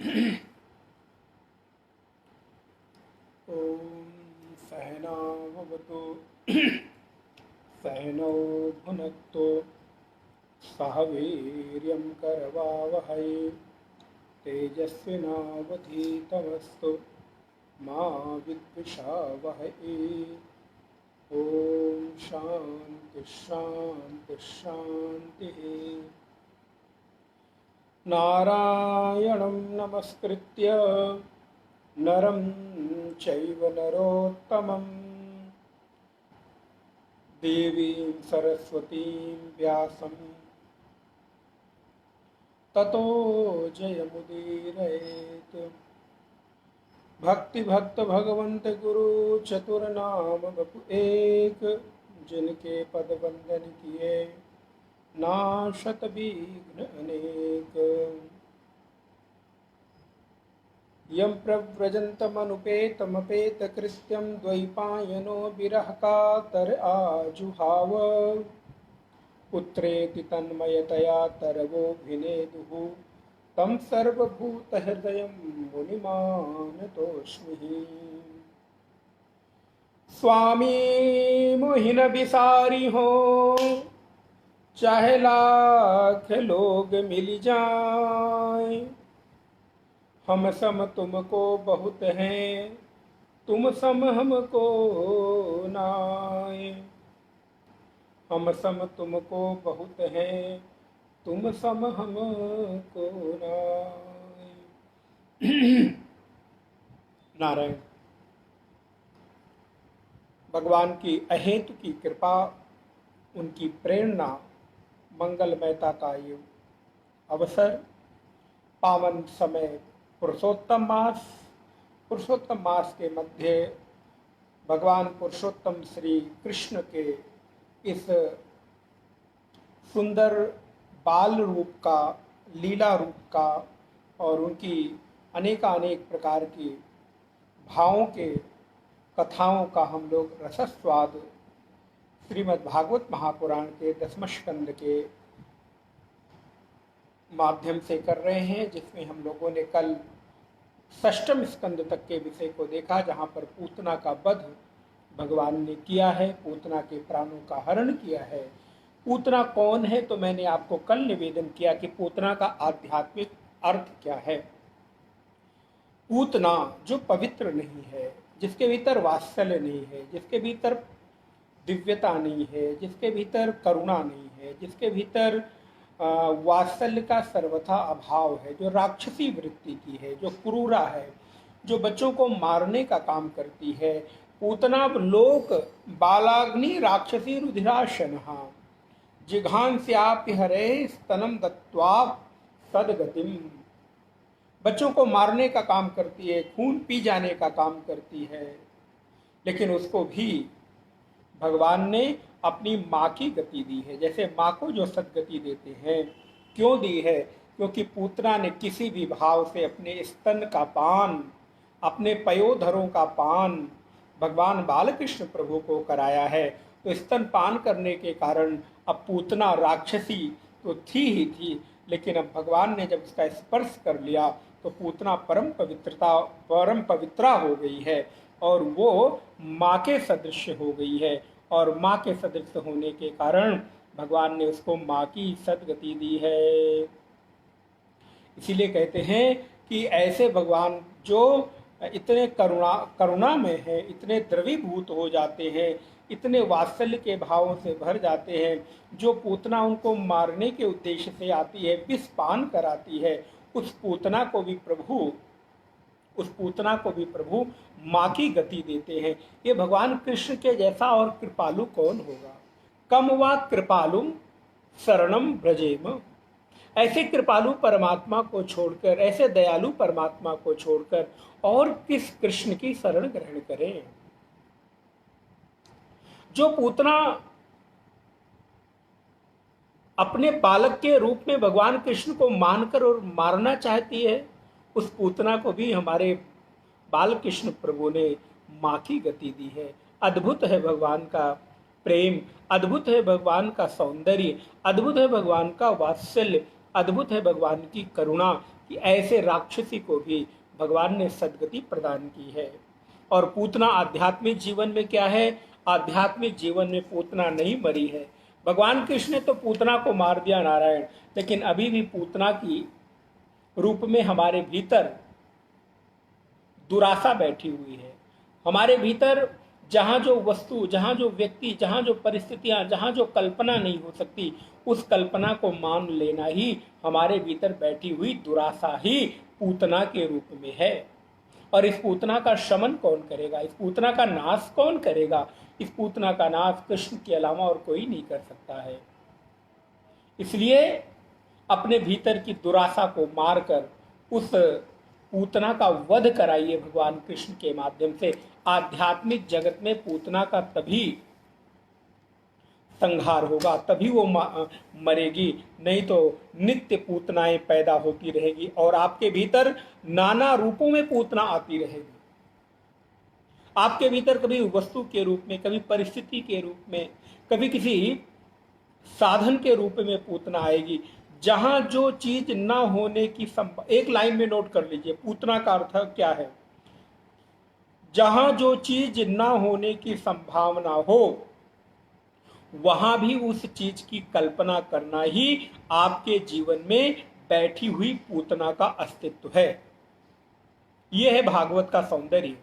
ॐ सहनाववतु सहनौ भुनक्तु सह वीर्यं करवावहै तेजस्विनावधीतमस्तु मा विद्विषावहै। ॐ शान्ति शान्ति शान्तिः। नारायणं नमस्कृत्य नरं चैव नरोत्तमं देवीं सरस्वतीं व्यासं ततो जयमुदीरयेत्। भक्ति भक्त भगवंत गुरु चतुर नाम बपु एक, जिनके पद वंदन किए नाशत विघ्न अनेक। यं प्रव्रजन्तमनुपेतमपेतकृत्यं द्वैपायनो विरह कातर आजुहाव। पुत्रेति तन्मयतया तरवोऽभिनेदुः तं सर्वभूतहृदयं मुनिमानतोऽस्मि। स्वामी मोहिन बिसारी हो, चाहे लाख लोग मिल जाएं, हम सम तुमको बहुत हैं, तुम सम हमको नाए। हम सम तुमको बहुत हैं, तुम सम हमको नाए। नारायण। भगवान की अहेतु की कृपा, उनकी प्रेरणा, मंगलमयता का ये अवसर, पावन समय पुरुषोत्तम मास के मध्य भगवान पुरुषोत्तम श्री कृष्ण के इस सुंदर बाल रूप का, लीला रूप का और उनकी अनेकानेक प्रकार की भावों के कथाओं का हम लोग रसस्वाद श्रीमद् भागवत महापुराण के 10वें स्कंद के माध्यम से कर रहे हैं, जिसमें हम लोगों ने कल 6वें स्कंद तक के विषय को देखा, जहाँ पर पूतना का वध भगवान ने किया है, पूतना के प्राणों का हरण किया है। पूतना कौन है, तो मैंने आपको कल निवेदन किया कि पूतना का आध्यात्मिक अर्थ क्या है। पूतना जो पवित्र नहीं है, जिसके भीतर वात्सल्य नहीं है, जिसके भीतर दिव्यता नहीं है, जिसके भीतर करुणा नहीं है, जिसके भीतर वात्सल्य का सर्वथा अभाव है, जो राक्षसी वृत्ति की है, जो क्रूरा है, जो बच्चों को मारने का काम करती है। पूतना लोक बालाग्नि राक्षसी रुधिराशनहा जिघांस्यापि हरे स्तनम दत्त्वा सदगतिम। बच्चों को मारने का काम करती है, खून पी जाने का काम करती है, लेकिन उसको भी भगवान ने अपनी माँ की गति दी है। जैसे माँ को जो सदगति देते हैं, क्यों दी है? क्योंकि पूतना ने किसी भी भाव से अपने स्तन का पान, अपने पयोधरों का पान भगवान बालकृष्ण प्रभु को कराया है। तो स्तन पान करने के कारण अब पूतना राक्षसी तो थी ही थी, लेकिन अब भगवान ने जब उसका स्पर्श कर लिया तो पूतना परम पवित्रा हो गई है और वो माँ के सदृश हो गई है। और माँ के सदृश होने के कारण भगवान ने उसको माँ की सदगति दी है। इसीलिए कहते हैं कि ऐसे भगवान जो इतने करुणा में है, इतने द्रवीभूत हो जाते हैं, इतने वात्सल्य के भावों से भर जाते हैं, जो पूतना उनको मारने के उद्देश्य से आती है, विष पान कराती है, उस पूतना को भी प्रभु माँ की गति देते हैं। ये भगवान कृष्ण के जैसा और कृपालु कौन होगा? कम वा कृपालु शरणम ब्रजेम। ऐसे कृपालु परमात्मा को छोड़कर, ऐसे दयालु परमात्मा को छोड़कर और किस कृष्ण की शरण ग्रहण करें? जो पूतना अपने बालक के रूप में भगवान कृष्ण को मानकर और मारना चाहती है, उस पूतना को भी हमारे बाल कृष्ण प्रभु ने माँ की गति दी है। अद्भुत है भगवान का प्रेम, अद्भुत है भगवान का सौंदर्य, अद्भुत है भगवान का वात्सल्य, अद्भुत है भगवान की करुणा कि ऐसे राक्षसी को भी भगवान ने सद्गति प्रदान की है। और पूतना आध्यात्मिक जीवन में क्या है? आध्यात्मिक जीवन में पूतना नहीं मरी है। भगवान कृष्ण ने तो पूतना को मार दिया नारायण, लेकिन अभी भी पूतना की रूप में हमारे भीतर दुराशा बैठी हुई है। हमारे भीतर जहाँ जो वस्तु, जहाँ जो व्यक्ति, जहाँ जो परिस्थितियाँ, जहाँ जो कल्पना नहीं हो सकती, उस कल्पना को मान लेना ही हमारे भीतर बैठी हुई दुराशा ही पूतना के रूप में है। और इस पूतना का शमन कौन करेगा? इस पूतना का नाश कौन करेगा? इस पूतना का नाश कृष्ण के अलावा और कोई नहीं कर सकता है। इसलिए अपने भीतर की दुराशा को मारकर उस पूतना का वध कराइए भगवान कृष्ण के माध्यम से। आध्यात्मिक जगत में पूतना का तभी संहार होगा, तभी वो मरेगी, नहीं तो नित्य पूतनाएं पैदा होती रहेगी और आपके भीतर नाना रूपों में पूतना आती रहेगी। आपके भीतर कभी वस्तु के रूप में, कभी परिस्थिति के रूप में, कभी किसी साधन के रूप में पूतना आएगी। जहां जो चीज ना होने की एक लाइन में नोट कर लीजिए, पूतना का अर्थ क्या है? जहां जो चीज ना होने की संभावना हो, वहां भी उस चीज की कल्पना करना ही आपके जीवन में बैठी हुई पूतना का अस्तित्व है। यह है भागवत का सौंदर्य।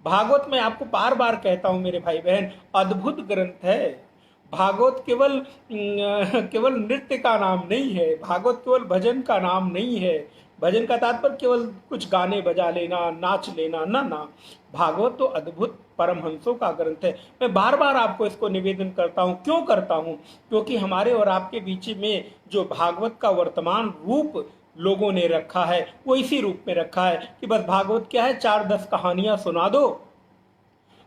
भागवत में आपको बार बार कहता हूं मेरे भाई बहन, अद्भुत ग्रंथ है। भागवत केवल नृत्य का नाम नहीं है, भागवत केवल भजन का नाम नहीं है। भजन का तात्पर्य केवल कुछ गाने बजा लेना, नाच लेना, ना। भागवत तो अद्भुत परमहंसों का ग्रंथ है। मैं बार बार आपको इसको निवेदन करता हूँ। क्यों करता हूँ? क्योंकि हमारे और आपके बीच में जो भागवत का वर्तमान रूप लोगों ने रखा है, वो इसी रूप में रखा है कि बस भागवत क्या है, 4-10 कहानियां सुना दो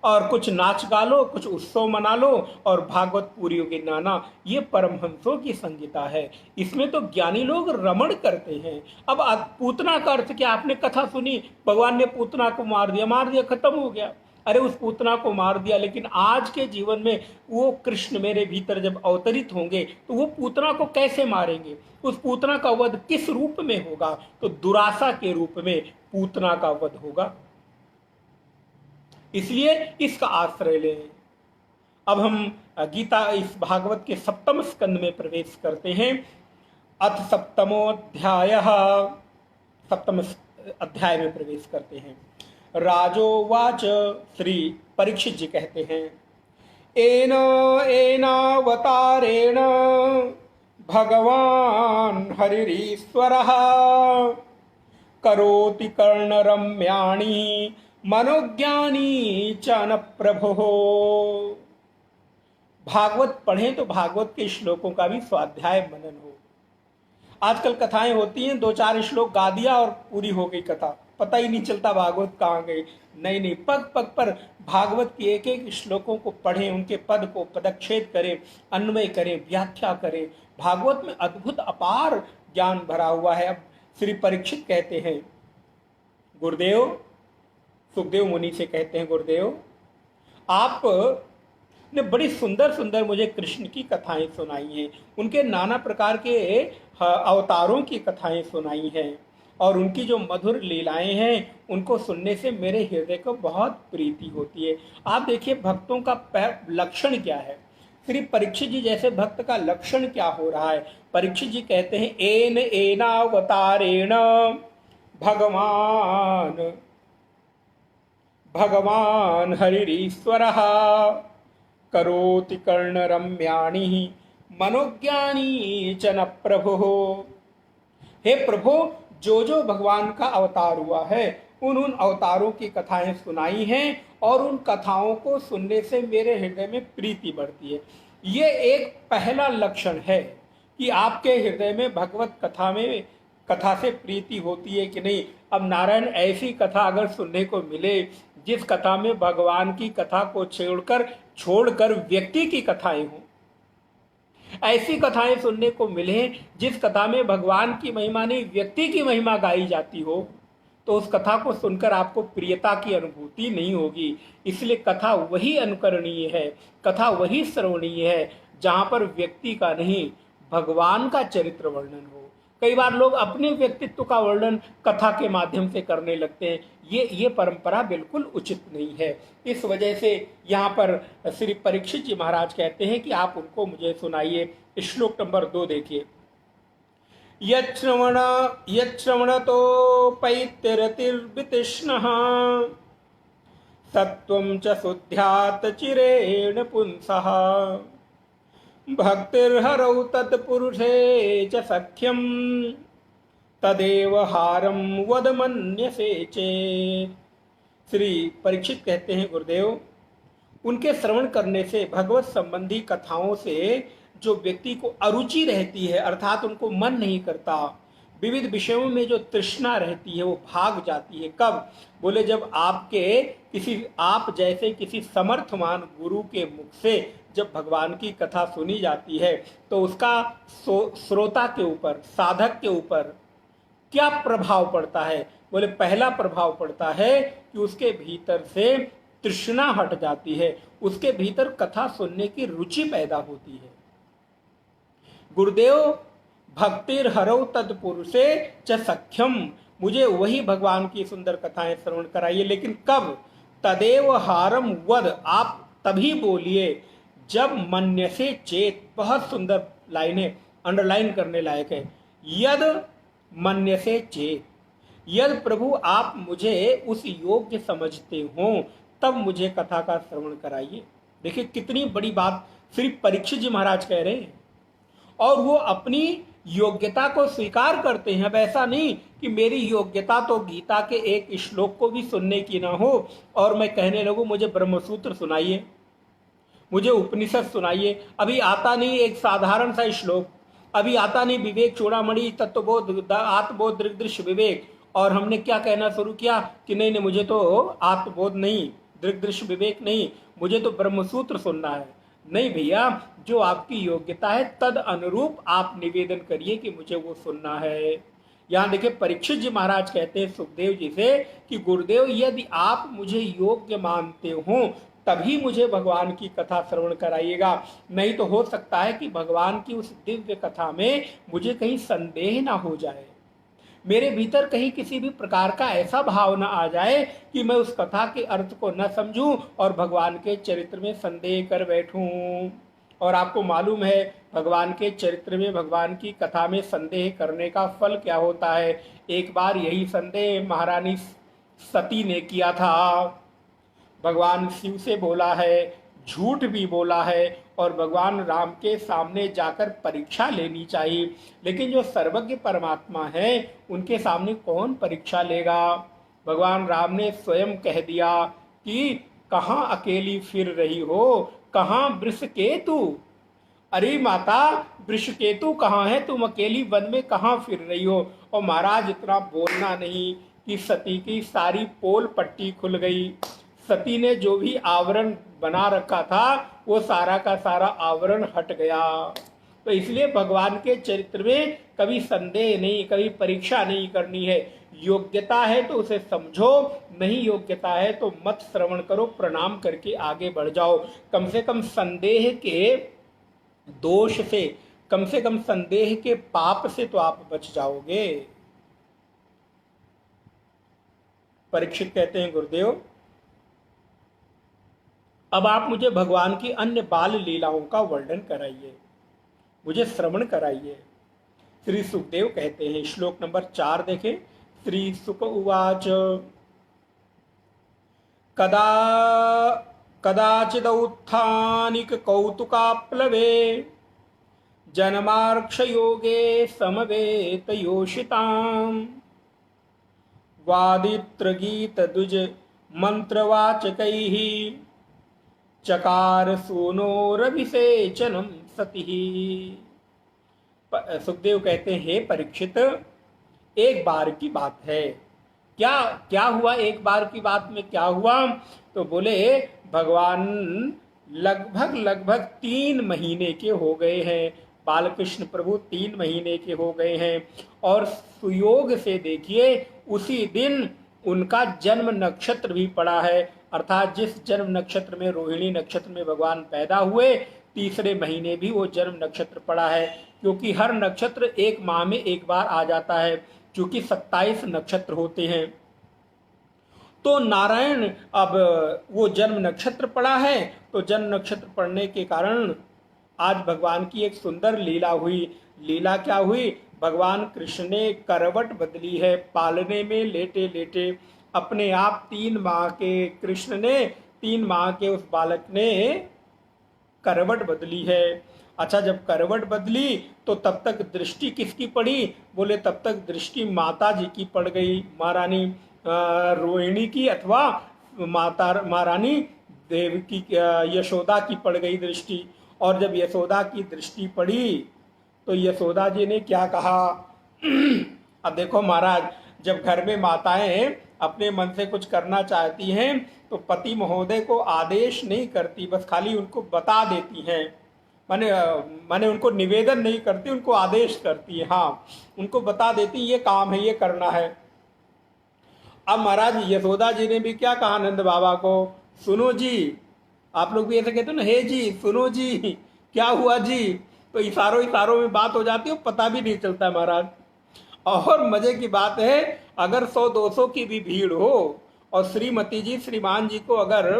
और कुछ नाच गा लो, कुछ उत्सव मना लो और भागवत पूरी होगी। नाना, ये परमहंसों की संगीता है। इसमें तो ज्ञानी लोग रमण करते हैं। अब पूतना का अर्थ क्या? आपने कथा सुनी, भगवान ने पूतना को मार दिया, खत्म हो गया। अरे उस पूतना को मार दिया, लेकिन आज के जीवन में वो कृष्ण मेरे भीतर जब अवतरित होंगे तो वो पूतना को कैसे मारेंगे? उस पूतना का वध किस रूप में होगा? तो दुराशा के रूप में पूतना का वध होगा। इसलिए इसका आश्रय लें। अब हम गीता इस भागवत के 7वें स्कंद में प्रवेश करते हैं। अथ 7मोऽध्याय, 7वें अध्याय में प्रवेश करते हैं। राजोवाच, श्री परीक्षित जी कहते हैं, एनावतारेण भगवान हरिरीश्वरः करोति कर्णरम्याणि मनोज्ञानी च न प्रभो। भागवत पढ़ें तो भागवत के श्लोकों का भी स्वाध्याय मनन हो। आजकल कथाएं होती हैं, 2-4 श्लोक गा दिया और पूरी हो गई कथा, पता ही नहीं चलता भागवत कहाँ गई। नहीं, पग पग पर भागवत के एक एक श्लोकों को पढ़ें, उनके पद को पदच्छेद करें, अन्वय करें, व्याख्या करें। भागवत में अद्भुत अपार ज्ञान भरा हुआ है। अब श्री परीक्षित कहते हैं, गुरुदेव, सुखदेव मुनि से कहते हैं, गुरुदेव आप ने बड़ी सुंदर सुंदर मुझे कृष्ण की कथाएं सुनाई हैं, उनके नाना प्रकार के अवतारों की कथाएं सुनाई हैं और उनकी जो मधुर लीलाएं हैं उनको सुनने से मेरे हृदय को बहुत प्रीति होती है। आप देखिए भक्तों का लक्षण क्या है। श्री परीक्षित जी जैसे भक्त का लक्षण क्या हो रहा है? परीक्षित जी कहते हैं, एनावतारेण भगवान हरिरीश्वरः करोति कर्णरम्याणि मनोज्ञानी च न प्रभु। हे प्रभु, जो जो भगवान का अवतार हुआ है उन अवतारों की कथाएं सुनाई हैं और उन कथाओं को सुनने से मेरे हृदय में प्रीति बढ़ती है। ये एक पहला लक्षण है कि आपके हृदय में भगवत कथा से प्रीति होती है कि नहीं। अब नारायण, ऐसी कथा अगर सुनने को मिले जिस कथा में भगवान की कथा को छोड़कर व्यक्ति की कथाएं हों, ऐसी कथाएं सुनने को मिले जिस कथा में भगवान की महिमा नहीं व्यक्ति की महिमा गाई जाती हो, तो उस कथा को सुनकर आपको प्रियता की अनुभूति नहीं होगी। इसलिए कथा वही अनुकरणीय है, कथा वही श्रवणीय है जहां पर व्यक्ति का नहीं भगवान का चरित्र वर्णन हो। कई बार लोग अपने व्यक्तित्व का वर्णन कथा के माध्यम से करने लगते हैं। ये परंपरा बिल्कुल उचित नहीं है। इस वजह से यहाँ पर श्री परीक्षित जी महाराज कहते हैं कि आप उनको मुझे सुनाइए। श्लोक नंबर 2 देखिए। यच्छ्रवणतोपैत्यरतिर्वितृष्णः सत्वं च शुद्ध्यात् चिरेण पुंसः भक्तिर्हरौ तत्पुरुषे च सख्यं तदेव हारं वद मन्यसे चेत्। श्री परीक्षित कहते हैं गुरुदेव, उनके श्रवण करने से भगवत संबंधी कथाओं से जो व्यक्ति को अरुचि रहती है, अर्थात उनको मन नहीं करता, विविध विषयों में जो तृष्णा रहती है वो भाग जाती है। कब? बोले जब आप जैसे किसी समर्थमान गुरु के मुख से जब भगवान की कथा सुनी जाती है तो उसका श्रोता के ऊपर, साधक के ऊपर क्या प्रभाव पड़ता है? बोले पहला प्रभाव पड़ता है कि उसके भीतर से तृष्णा हट जाती है, उसके भीतर कथा सुनने की रुचि पैदा होती है। गुरुदेव भक्तिर हरौ तत्पुरुषे च सख्यम, मुझे वही भगवान की सुंदर कथाएं श्रवण कराइए, लेकिन कब? तदेव हारम वद, आप तभी बोलिए जब मन्यसे चेत। बहुत सुंदर लाइनें, अंडरलाइन करने लायक है। यद मन्यसे चेत, यदि प्रभु आप मुझे उस योग्य समझते हो तब मुझे कथा का श्रवण कराइए। देखिए कितनी बड़ी बात श्री परीक्षित जी महाराज कह रहे हैं, और वो अपनी योग्यता को स्वीकार करते हैं। अब ऐसा नहीं कि मेरी योग्यता तो गीता के एक श्लोक को भी सुनने की ना हो और मैं कहने लगूं मुझे ब्रह्मसूत्र सुनाइए, मुझे उपनिषद सुनाइए। अभी आता नहीं एक साधारण सा श्लोक, अभी आता नहीं विवेक चूड़ामणि तत्वबोध आत्मबोध दृग्दृश्य विवेक, और हमने क्या कहना शुरू किया कि नहीं नहीं मुझे तो आत्मबोध नहीं, दृग्दृश्य विवेक नहीं, मुझे तो ब्रह्मसूत्र सुनना है। नहीं भैया, जो आपकी योग्यता है तद अनुरूप आप निवेदन करिए कि मुझे वो सुनना है। यहाँ देखिए परीक्षित जी महाराज कहते हैं सुखदेव जी से कि गुरुदेव यदि आप मुझे योग्य मानते हो तभी मुझे भगवान की कथा श्रवण कराइएगा, नहीं तो हो सकता है कि भगवान की उस दिव्य कथा में मुझे कहीं संदेह ना हो जाए, मेरे भीतर कहीं किसी भी प्रकार का ऐसा भाव न आ जाए कि मैं उस कथा के अर्थ को न समझूं और भगवान के चरित्र में संदेह कर बैठूं। और आपको मालूम है भगवान के चरित्र में, भगवान की कथा में संदेह करने का फल क्या होता है। एक बार यही संदेह महारानी सती ने किया था। भगवान शिव से बोला है, झूठ भी बोला है, और भगवान राम के सामने जाकर परीक्षा लेनी चाहिए, लेकिन जो सर्वज्ञ परमात्मा है उनके सामने कौन परीक्षा लेगा। भगवान राम ने स्वयं कह दिया कि कहाँ अकेली फिर रही हो, कहाँ वृषकेतु। अरे माता, वृषकेतु कहाँ है, तुम अकेली वन में कहाँ फिर रही हो। और महाराज इतना बोलना नहीं कि सती की सारी पोल पट्टी खुल गई। सती ने जो भी आवरण बना रखा था वो सारा का सारा आवरण हट गया। तो इसलिए भगवान के चरित्र में कभी संदेह नहीं, कभी परीक्षा नहीं करनी है। योग्यता है तो उसे समझो, नहीं योग्यता है तो मत श्रवण करो, प्रणाम करके आगे बढ़ जाओ। कम से कम संदेह के दोष से, कम से कम संदेह के पाप से तो आप बच जाओगे। परीक्षित कहते हैं गुरुदेव अब आप मुझे भगवान की अन्य बाल लीलाओं का वर्णन कराइए, मुझे श्रवण कराइए। श्री सुखदेव कहते हैं, श्लोक नंबर 4 देखें। श्री सुक उवाच कदाचिदौत्थानिक कौतुकाप्लवे जन्मार्क्षयोगे समवेत योषिताम् वादित्रगीतद्विज मंत्रवाचकैः चकार सूनोरभिषेचनम सती। सुखदेव कहते हैं, हे परीक्षित, एक बार की बात है। क्या हुआ? एक बार की बात में क्या हुआ? तो बोले भगवान लगभग 3 महीने के हो गए हैं, बालकृष्ण प्रभु 3 महीने के हो गए हैं। और सुयोग से देखिए उसी दिन उनका जन्म नक्षत्र भी पड़ा है, अर्थात जिस जन्म नक्षत्र में, रोहिणी नक्षत्र में भगवान पैदा हुए, तीसरे महीने भी वो जन्म नक्षत्र पड़ा है। क्योंकि हर नक्षत्र एक माह में एक बार आ जाता है, क्योंकि 27 नक्षत्र होते हैं। तो नारायण अब वो जन्म नक्षत्र पड़ा है, तो जन्म नक्षत्र पड़ने के कारण आज भगवान की एक सुंदर लीला हुई। लीला क्या हुई? भगवान कृष्ण ने करवट बदली है। पालने में लेटे लेटे अपने आप 3 माह के कृष्ण ने, 3 माह के उस बालक ने करवट बदली है। अच्छा, जब करवट बदली तो तब तक दृष्टि किसकी पड़ी? बोले तब तक दृष्टि माता जी की पड़ गई, महारानी रोहिणी की, अथवा महारानी देवकी यशोदा की पड़ गई दृष्टि। और जब यशोदा की दृष्टि पड़ी तो यशोदा जी ने क्या कहा? अब देखो महाराज, जब घर में माताएं अपने मन से कुछ करना चाहती हैं तो पति महोदय को आदेश नहीं करती, बस खाली उनको बता देती हैं। माने उनको निवेदन नहीं करती, उनको आदेश करती है। हाँ, उनको बता देती ये काम है, ये करना है। अब महाराज यशोदा जी ने भी क्या कहा नंद बाबा को? सुनो जी, आप लोग भी ऐसे कहते हो ना, हे जी, सुनो जी, क्या हुआ जी? तो इशारों इशारों में बात हो जाती है, पता भी नहीं चलता महाराज। और मजे की बात है, अगर 100-200 की भी भीड़ हो और श्रीमती जी श्रीमान जी को अगर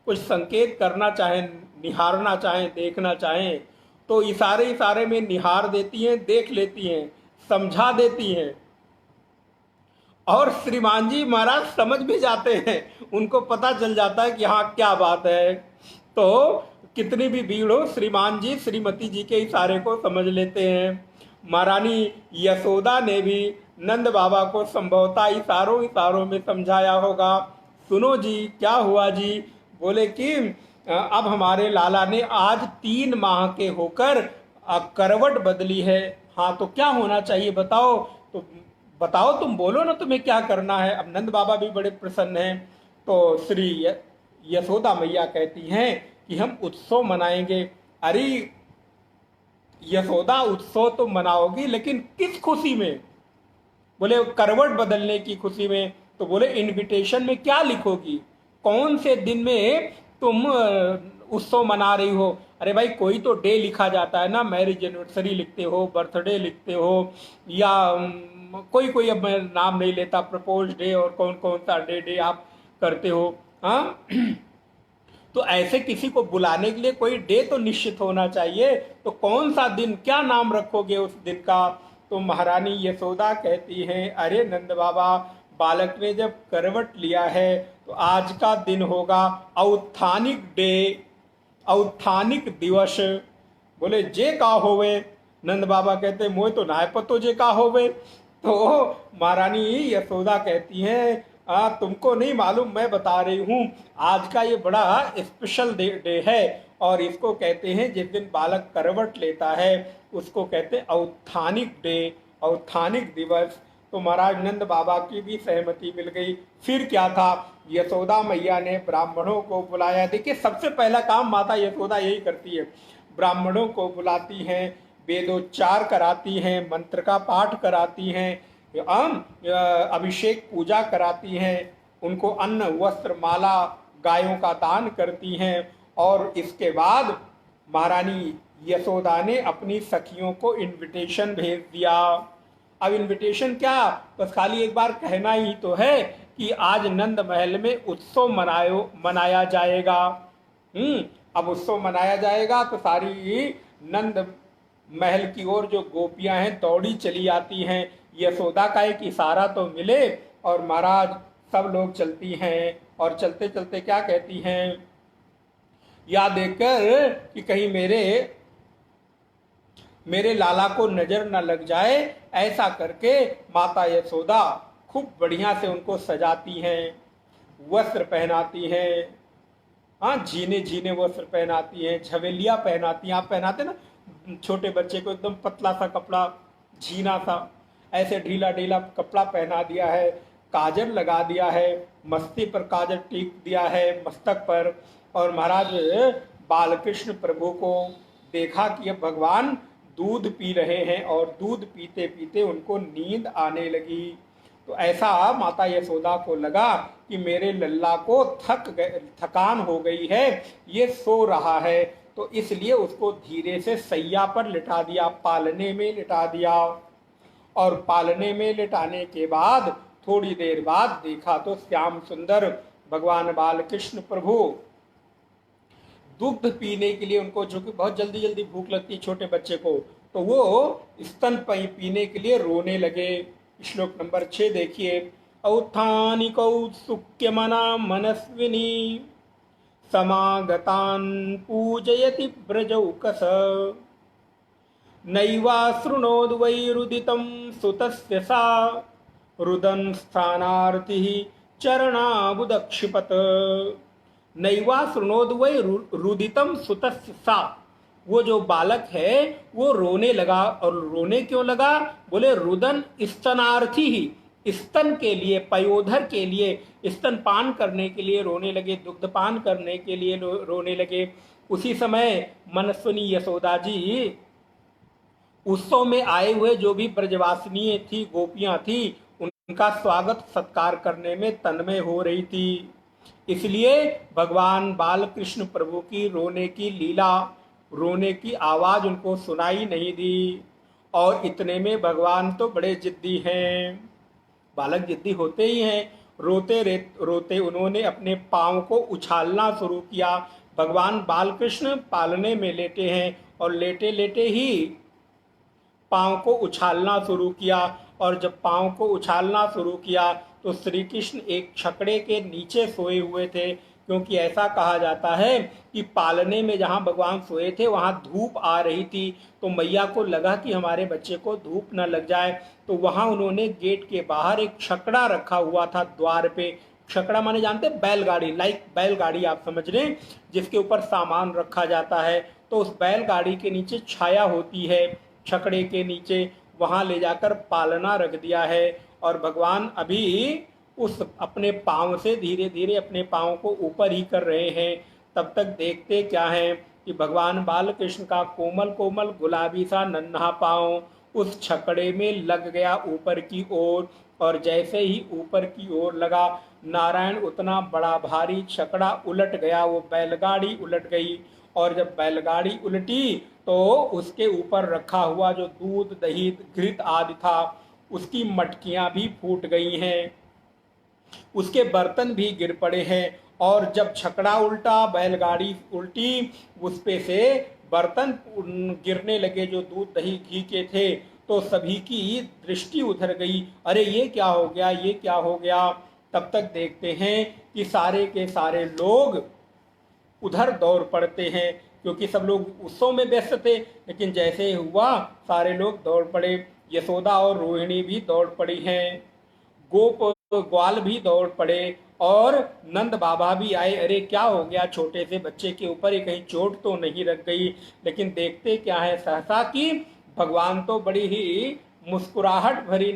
कुछ संकेत करना चाहें, निहारना चाहें, देखना चाहें, तो इशारे इशारे में निहार देती हैं, देख लेती हैं, समझा देती हैं। और श्रीमान जी महाराज समझ भी जाते हैं, उनको पता चल जाता है कि हाँ क्या बात है। तो कितनी भी भीड़ हो, श्रीमान जी श्रीमती जी के इशारे को समझ लेते हैं। महारानी यशोदा ने भी नंद बाबा को संभवतः इशारों इशारों में समझाया होगा। सुनो जी, क्या हुआ जी? बोले कि अब हमारे लाला ने आज 3 माह के होकर करवट बदली है। हाँ, तो क्या होना चाहिए बताओ? तो बताओ, तुम बोलो ना, तुम्हें क्या करना है? अब नंद बाबा भी बड़े प्रसन्न हैं। तो श्री यशोदा मैया कहती हैं कि हम उत्सव मनाएंगे। अरे यशोदा, उत्सव तो मनाओगी, लेकिन किस खुशी में? बोले करवट बदलने की खुशी में। तो बोले इनविटेशन में क्या लिखोगी? कौन से दिन में तुम उत्सव मना रही हो? अरे भाई, कोई तो डे लिखा जाता है ना, मैरिज एनिवर्सरी लिखते हो, बर्थडे लिखते हो, या कोई कोई, अब मैं नाम नहीं लेता, प्रपोज डे और कौन कौन सा डे आप करते हो। हाँ, तो ऐसे किसी को बुलाने के लिए कोई डे तो निश्चित होना चाहिए। तो कौन सा दिन, क्या नाम रखोगे उस दिन का? तो महारानी यशोदा कहती हैं, अरे नंद बाबा, बालक ने जब करवट लिया है तो आज का दिन होगा औत्थानिक डे, औत्थानिक दिवस। बोले जे का होवे? नंद बाबा कहते मोए तो नाय पतो जे का होवे। तो महारानी यशोदा कहती हैं, तुमको नहीं मालूम, मैं बता रही हूँ, आज का ये बड़ा स्पेशल डे है, और इसको कहते हैं, जिस दिन बालक करवट लेता है उसको कहते हैं औत्थानिक डे, औत्थानिक दिवस। तो महाराज नंद बाबा की भी सहमति मिल गई। फिर क्या था? यशोदा मैया ने ब्राह्मणों को बुलाया। देखिए, सबसे पहला काम माता यशोदा यही करती है, ब्राह्मणों को बुलाती हैं, वेदोच्चार कराती हैं, मंत्र का पाठ कराती हैं, अभिषेक पूजा कराती हैं, उनको अन्न वस्त्र माला गायों का दान करती हैं। और इसके बाद महारानी यशोदा ने अपनी सखियों को इनविटेशन भेज दिया। अब इनविटेशन क्या, बस खाली एक बार कहना ही तो है कि आज नंद महल में उत्सव मनाया जाएगा। अब उत्सव मनाया जाएगा तो सारी नंद महल की ओर जो गोपियां हैं दौड़ी चली आती हैं। यशोदा का एक इशारा तो मिले और महाराज सब लोग चलती हैं, और चलते चलते क्या कहती हैं, या देखकर कि कहीं मेरे लाला को नजर न लग जाए, ऐसा करके माता यशोदा खूब बढ़िया से उनको सजाती हैं, वस्त्र पहनाती हैं। हाँ, झीने झीने वस्त्र पहनाती हैं, झवेलियाँ पहनाती हैं। आप पहनाते ना छोटे बच्चे को एकदम पतला सा कपड़ा, झीना सा, ऐसे ढीला ढीला कपड़ा पहना दिया है, काजल लगा दिया है, मस्ती पर काजल टीक दिया है मस्तक पर। और महाराज बालकृष्ण प्रभु को देखा कि अब भगवान दूध पी रहे हैं, और दूध पीते पीते उनको नींद आने लगी। तो ऐसा माता यशोदा को लगा कि मेरे लल्ला को थकान हो गई है, ये सो रहा है। तो तो इसलिए उसको धीरे से सैया पर लिटा दिया, पालने में लिटा दिया। और पालने में लिटाने के बाद थोड़ी देर बाद देखा तो श्याम सुंदर भगवान बाल कृष्ण प्रभु दुग्ध पीने के लिए, उनको जो कि बहुत जल्दी जल्दी भूख लगती है छोटे बच्चे को, तो वो स्तन पीने के लिए रोने लगे। श्लोक नंबर 6 देखिए। औत्थानि कौत्सुक्यमना मनस्विनी समागतान् पूजयति व्रजौकस नैवा शृणोद वै रुदितं सुतस्य सा रुदन स्थानार्थिः चरणाबुदक्षिपत नैवा शृणोद वै रुदितम सुतस्य सा। वो जो बालक है वो रोने लगा। और रोने क्यों लगा? बोले रुदन स्तनार्थी ही, स्तन के लिए, पयोधर के लिए, स्तन पान करने के लिए रोने लगे, दुग्ध पान करने के लिए रोने लगे। उसी समय मनस्विनी यशोदा जी उत्सव में आए हुए जो भी ब्रजवासिनी थी, गोपियां थी, उनका स्वागत सत्कार करने में तन्मय हो रही थी। इसलिए भगवान बाल कृष्ण प्रभु की रोने की लीला, रोने की आवाज उनको सुनाई नहीं दी। और इतने में भगवान तो बड़े जिद्दी हैं, बालक जिद्दी होते ही हैं। रोते रोते उन्होंने अपने पांव को उछालना शुरू किया। भगवान बाल कृष्ण पालने में लेटे हैं और लेटे लेटे ही पांव को उछालना शुरू किया। और जब पांव को उछालना शुरू किया तो श्री कृष्ण एक छकड़े के नीचे सोए हुए थे, क्योंकि ऐसा कहा जाता है कि पालने में जहाँ भगवान सोए थे वहाँ धूप आ रही थी। तो मैया को लगा कि हमारे बच्चे को धूप न लग जाए, तो वहाँ उन्होंने गेट के बाहर एक छकड़ा रखा हुआ था द्वार पे। छकड़ा माने जानते हैं? बैलगाड़ी, लाइक बैलगाड़ी आप समझ लें, जिसके ऊपर सामान रखा जाता है। तो उस बैलगाड़ी के नीचे छाया होती है, छकड़े के नीचे, वहाँ ले जाकर पालना रख दिया है। और भगवान अभी उस अपने पाँव से धीरे धीरे अपने पाँव को ऊपर ही कर रहे हैं। तब तक देखते क्या है कि भगवान बाल कृष्ण का कोमल कोमल गुलाबी सा नन्हा पाँव उस छकड़े में लग गया ऊपर की ओर। और जैसे ही ऊपर की ओर लगा, नारायण उतना बड़ा भारी छकड़ा उलट गया, वो बैलगाड़ी उलट गई। और जब बैलगाड़ी उलटी तो उसके ऊपर रखा हुआ जो दूध, दही, घृत आदि था, उसकी मटकियां भी फूट गई हैं, उसके बर्तन भी गिर पड़े हैं। और जब छकड़ा उल्टा, बैलगाड़ी उल्टी, उस पे से बर्तन गिरने लगे जो दूध, दही, घी के थे। तो सभी की दृष्टि उधर गई, अरे ये क्या हो गया, ये क्या हो गया। तब तक देखते हैं कि सारे के सारे लोग उधर दौड़ पड़ते हैं, क्योंकि सब लोग उत्सव में व्यस्त थे। लेकिन जैसे हुआ सारे लोग दौड़ पड़े। यशोदा और रोहिणी भी दौड़ पड़ी हैं, गोप ग्वाल भी दौड़ पड़े और नंद बाबा भी आए। अरे क्या हो गया, छोटे से बच्चे के ऊपर कहीं चोट तो नहीं लग गई। लेकिन देखते क्या है सहसा कि भगवान तो बड़ी ही मुस्कुराहट भरी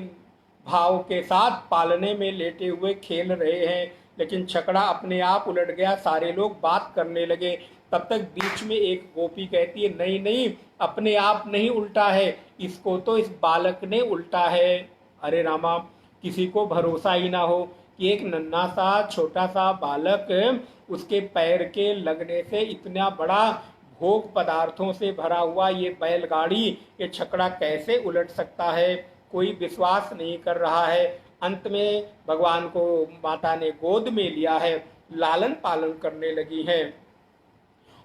भाव के साथ पालने में लेटे हुए खेल रहे हैं। लेकिन छकड़ा अपने आप उलट गया, सारे लोग बात करने लगे। तब तक बीच में एक गोपी कहती है, नहीं नहीं, अपने आप नहीं उल्टा है, इसको तो इस बालक ने उल्टा है। अरे रामा, किसी को भरोसा ही ना हो कि एक नन्हा सा छोटा सा बालक, उसके पैर के लगने से इतना बड़ा भोग पदार्थों से भरा हुआ ये बैलगाड़ी, ये छकड़ा कैसे उलट सकता है। कोई विश्वास नहीं कर रहा है। अंत में भगवान को माता ने गोद में लिया है, लालन पालन करने लगी हैं।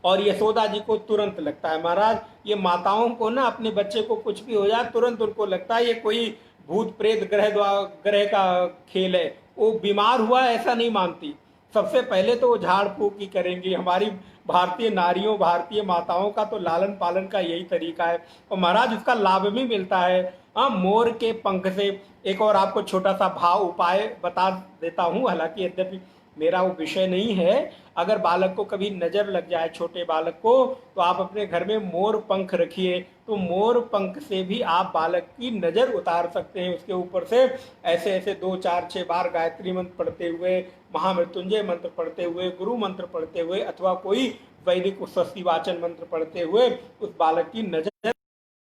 और यशोदा जी को तुरंत लगता है, महाराज ये माताओं को ना अपने बच्चे को कुछ भी हो जाए तुरंत उनको लगता है ये कोई भूत प्रेत ग्रह का खेल है। वो बीमार हुआ ऐसा नहीं मानती, सबसे पहले तो वो झाड़ फूक ही करेंगी। हमारी भारतीय नारियों, भारतीय माताओं का तो लालन पालन का यही तरीका है। और महाराज उसका लाभ भी मिलता है। हाँ, मोर के पंख से। एक और आपको छोटा सा भाव उपाय बता देता हूँ, हालांकि यद्यपि मेरा वो विषय नहीं है। अगर बालक को कभी नजर लग जाए, छोटे बालक को, तो आप अपने घर में मोर पंख रखिए, तो मोर पंख से भी आप बालक की नजर उतार सकते हैं उसके ऊपर से। ऐसे ऐसे 2 4 6 बार गायत्री मंत्र पढ़ते हुए, महामृत्युंजय मंत्र पढ़ते हुए, गुरु मंत्र पढ़ते हुए, अथवा कोई वैदिक स्वस्ति वाचन मंत्र पढ़ते हुए उस बालक की नजर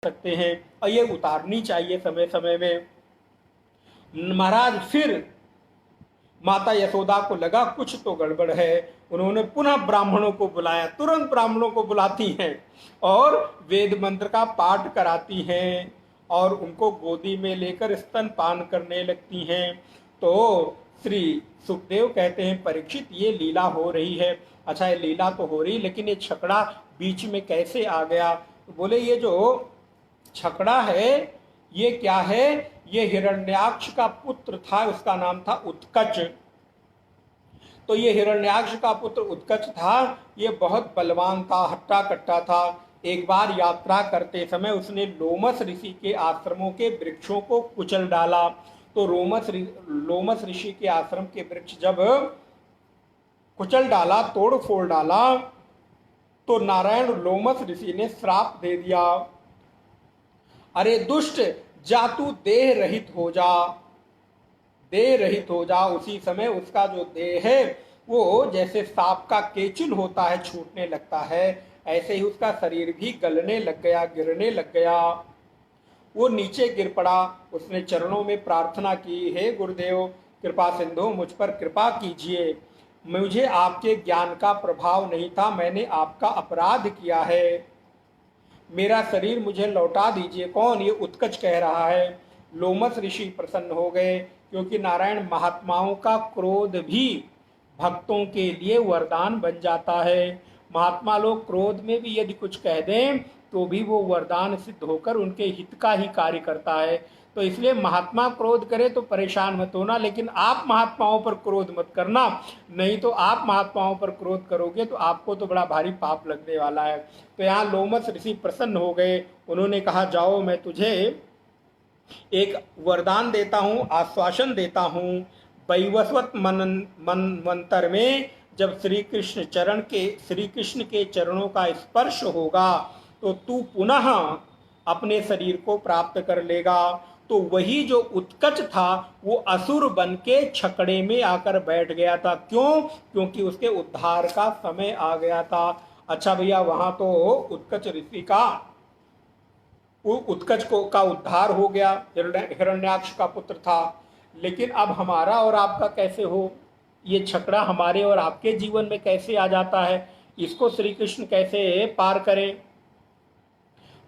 सकते हैं। और ये उतारनी चाहिए समय समय में। महाराज फिर माता यशोदा को लगा कुछ तो गड़बड़ है। उन्होंने पुनः ब्राह्मणों को बुलाया, तुरंत ब्राह्मणों को बुलाती हैं और वेद मंत्र का पाठ कराती हैं और उनको गोदी में लेकर स्तनपान करने लगती हैं। तो श्री सुखदेव कहते हैं, परीक्षित ये लीला हो रही है। अच्छा, ये लीला तो हो रही, लेकिन ये छकड़ा बीच में कैसे आ गया? तो बोले ये जो छकड़ा है ये क्या है? ये हिरण्याक्ष का पुत्र था, उसका नाम था उत्कच। तो ये हिरण्याक्ष का पुत्र उत्कच था, ये बहुत बलवान था, हट्टा कट्टा था। एक बार यात्रा करते समय उसने लोमस ऋषि के आश्रमों के वृक्षों को कुचल डाला। तो लोमस ऋषि के आश्रम के वृक्ष जब कुचल डाला, तोड़ फोड़ डाला, तो नारायण लोमस ऋषि ने श्राप दे दिया, अरे दुष्ट, जा तू देह रहित हो जा, देह रहित हो जा। उसी समय उसका जो देह है वो जैसे सांप का केचुल होता है, छूटने लगता है, ऐसे ही उसका शरीर भी गलने लग गया, गिरने लग गया। वो नीचे गिर पड़ा। उसने चरणों में प्रार्थना की, हे गुरुदेव कृपा सिंधु, मुझ पर कृपा कीजिए, मुझे आपके ज्ञान का प्रभाव नहीं था, मैंने आपका अपराध किया है, मेरा शरीर मुझे लौटा दीजिए। कौन? ये उत्कच कह रहा है। लोमस ऋषि प्रसन्न हो गए, क्योंकि नारायण महात्माओं का क्रोध भी भक्तों के लिए वरदान बन जाता है। महात्मा लोग क्रोध में भी यदि कुछ कह दें तो भी वो वरदान सिद्ध होकर उनके हित का ही कार्य करता है। तो इसलिए महात्मा क्रोध करे तो परेशान मत होना, लेकिन आप महात्माओं पर क्रोध मत करना, नहीं तो आप महात्माओं पर क्रोध करोगे तो आपको तो बड़ा भारी पाप लगने वाला है। तो यहाँ लोमस ऋषि प्रसन्न हो गए। उन्होंने कहा, जाओ मैं तुझे एक वरदान देता हूँ, आश्वासन देता हूँ। वैवस्वत मनवंतर में जब श्री कृष्ण के चरणों का स्पर्श होगा तो तू पुनः अपने शरीर को प्राप्त कर लेगा। तो वही जो उत्कच था वो असुर बन के छकड़े में आकर बैठ गया था। क्यों? क्योंकि उसके उद्धार का समय आ गया था। अच्छा भैया, वहां तो उत्कच ऋषि का उत्कच का उद्धार हो गया, हिरण्याक्ष का पुत्र था, लेकिन अब हमारा और आपका कैसे हो? ये छकड़ा हमारे और आपके जीवन में कैसे आ जाता है? इसको श्री कृष्ण कैसे पार करें?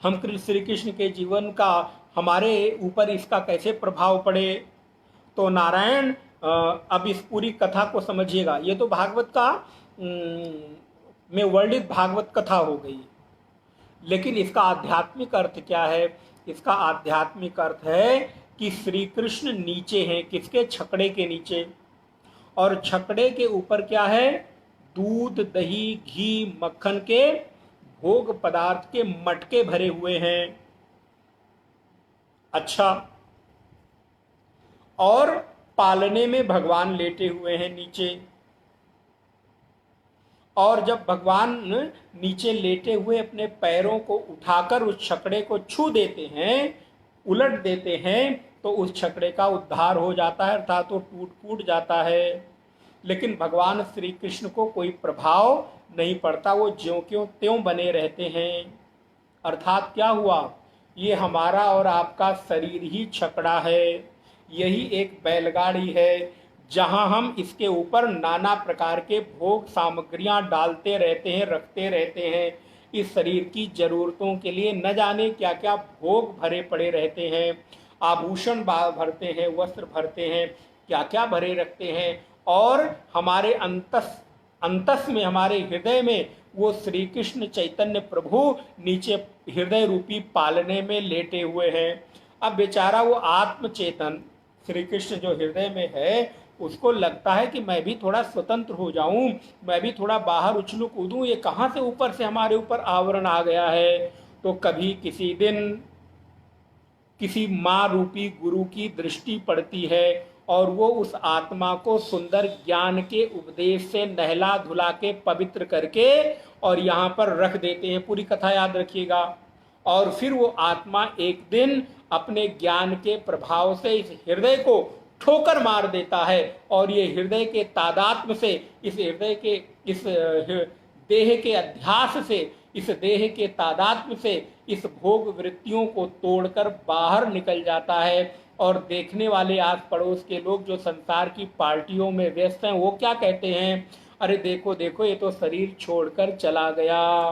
हम श्री कृष्ण के जीवन का हमारे ऊपर इसका कैसे प्रभाव पड़े? तो नारायण अब इस पूरी कथा को समझिएगा। ये तो भागवत का में वर्णित भागवत कथा हो गई, लेकिन इसका आध्यात्मिक अर्थ क्या है? इसका आध्यात्मिक अर्थ है कि श्री कृष्ण नीचे हैं। किसके? छकड़े के नीचे। और छकड़े के ऊपर क्या है? दूध, दही, घी, मक्खन के भोग पदार्थ के मटके भरे हुए हैं। अच्छा, और पालने में भगवान लेटे हुए हैं नीचे। और जब भगवान नीचे लेटे हुए अपने पैरों को उठाकर उस छकड़े को छू देते हैं, उलट देते हैं, तो उस छकड़े का उद्धार हो जाता है, अर्थात वो टूट फूट जाता है। लेकिन भगवान श्री कृष्ण को कोई प्रभाव नहीं पड़ता, वो ज्यों क्यों त्यों बने रहते हैं। अर्थात क्या हुआ? ये हमारा और आपका शरीर ही छकड़ा है, यही एक बैलगाड़ी है, जहां हम इसके ऊपर नाना प्रकार के भोग सामग्रियां डालते रहते हैं, रखते रहते हैं। इस शरीर की जरूरतों के लिए न जाने क्या क्या भोग भरे पड़े रहते हैं, आभूषण भरते हैं, वस्त्र भरते हैं, क्या क्या भरे रखते हैं। और हमारे अंतस में, हमारे हृदय में वो श्री कृष्ण चैतन्य प्रभु नीचे हृदय रूपी पालने में लेटे हुए हैं। अब बेचारा वो आत्मचेतन श्री कृष्ण जो हृदय में है, उसको लगता है कि मैं भी थोड़ा स्वतंत्र हो जाऊं, मैं भी थोड़ा बाहर उछलू कूदूं, ये कहाँ से ऊपर से हमारे ऊपर आवरण आ गया है। तो कभी किसी दिन किसी माँ रूपी गुरु की दृष्टि पड़ती है और वो उस आत्मा को सुंदर ज्ञान के उपदेश से नहला धुला के पवित्र करके और यहाँ पर रख देते हैं। पूरी कथा याद रखिएगा। और फिर वो आत्मा एक दिन अपने ज्ञान के प्रभाव से इस हृदय को ठोकर मार देता है और ये हृदय के तादात्म्य से, इस हृदय के इस देह के अध्यास से, इस देह के तादात्म्य से इस भोग वृत्तियों को तोड़कर बाहर निकल जाता है और देखने वाले आस पड़ोस के लोग जो संसार की पार्टियों में व्यस्त हैं वो क्या कहते हैं, अरे देखो देखो ये तो शरीर छोड़कर चला गया।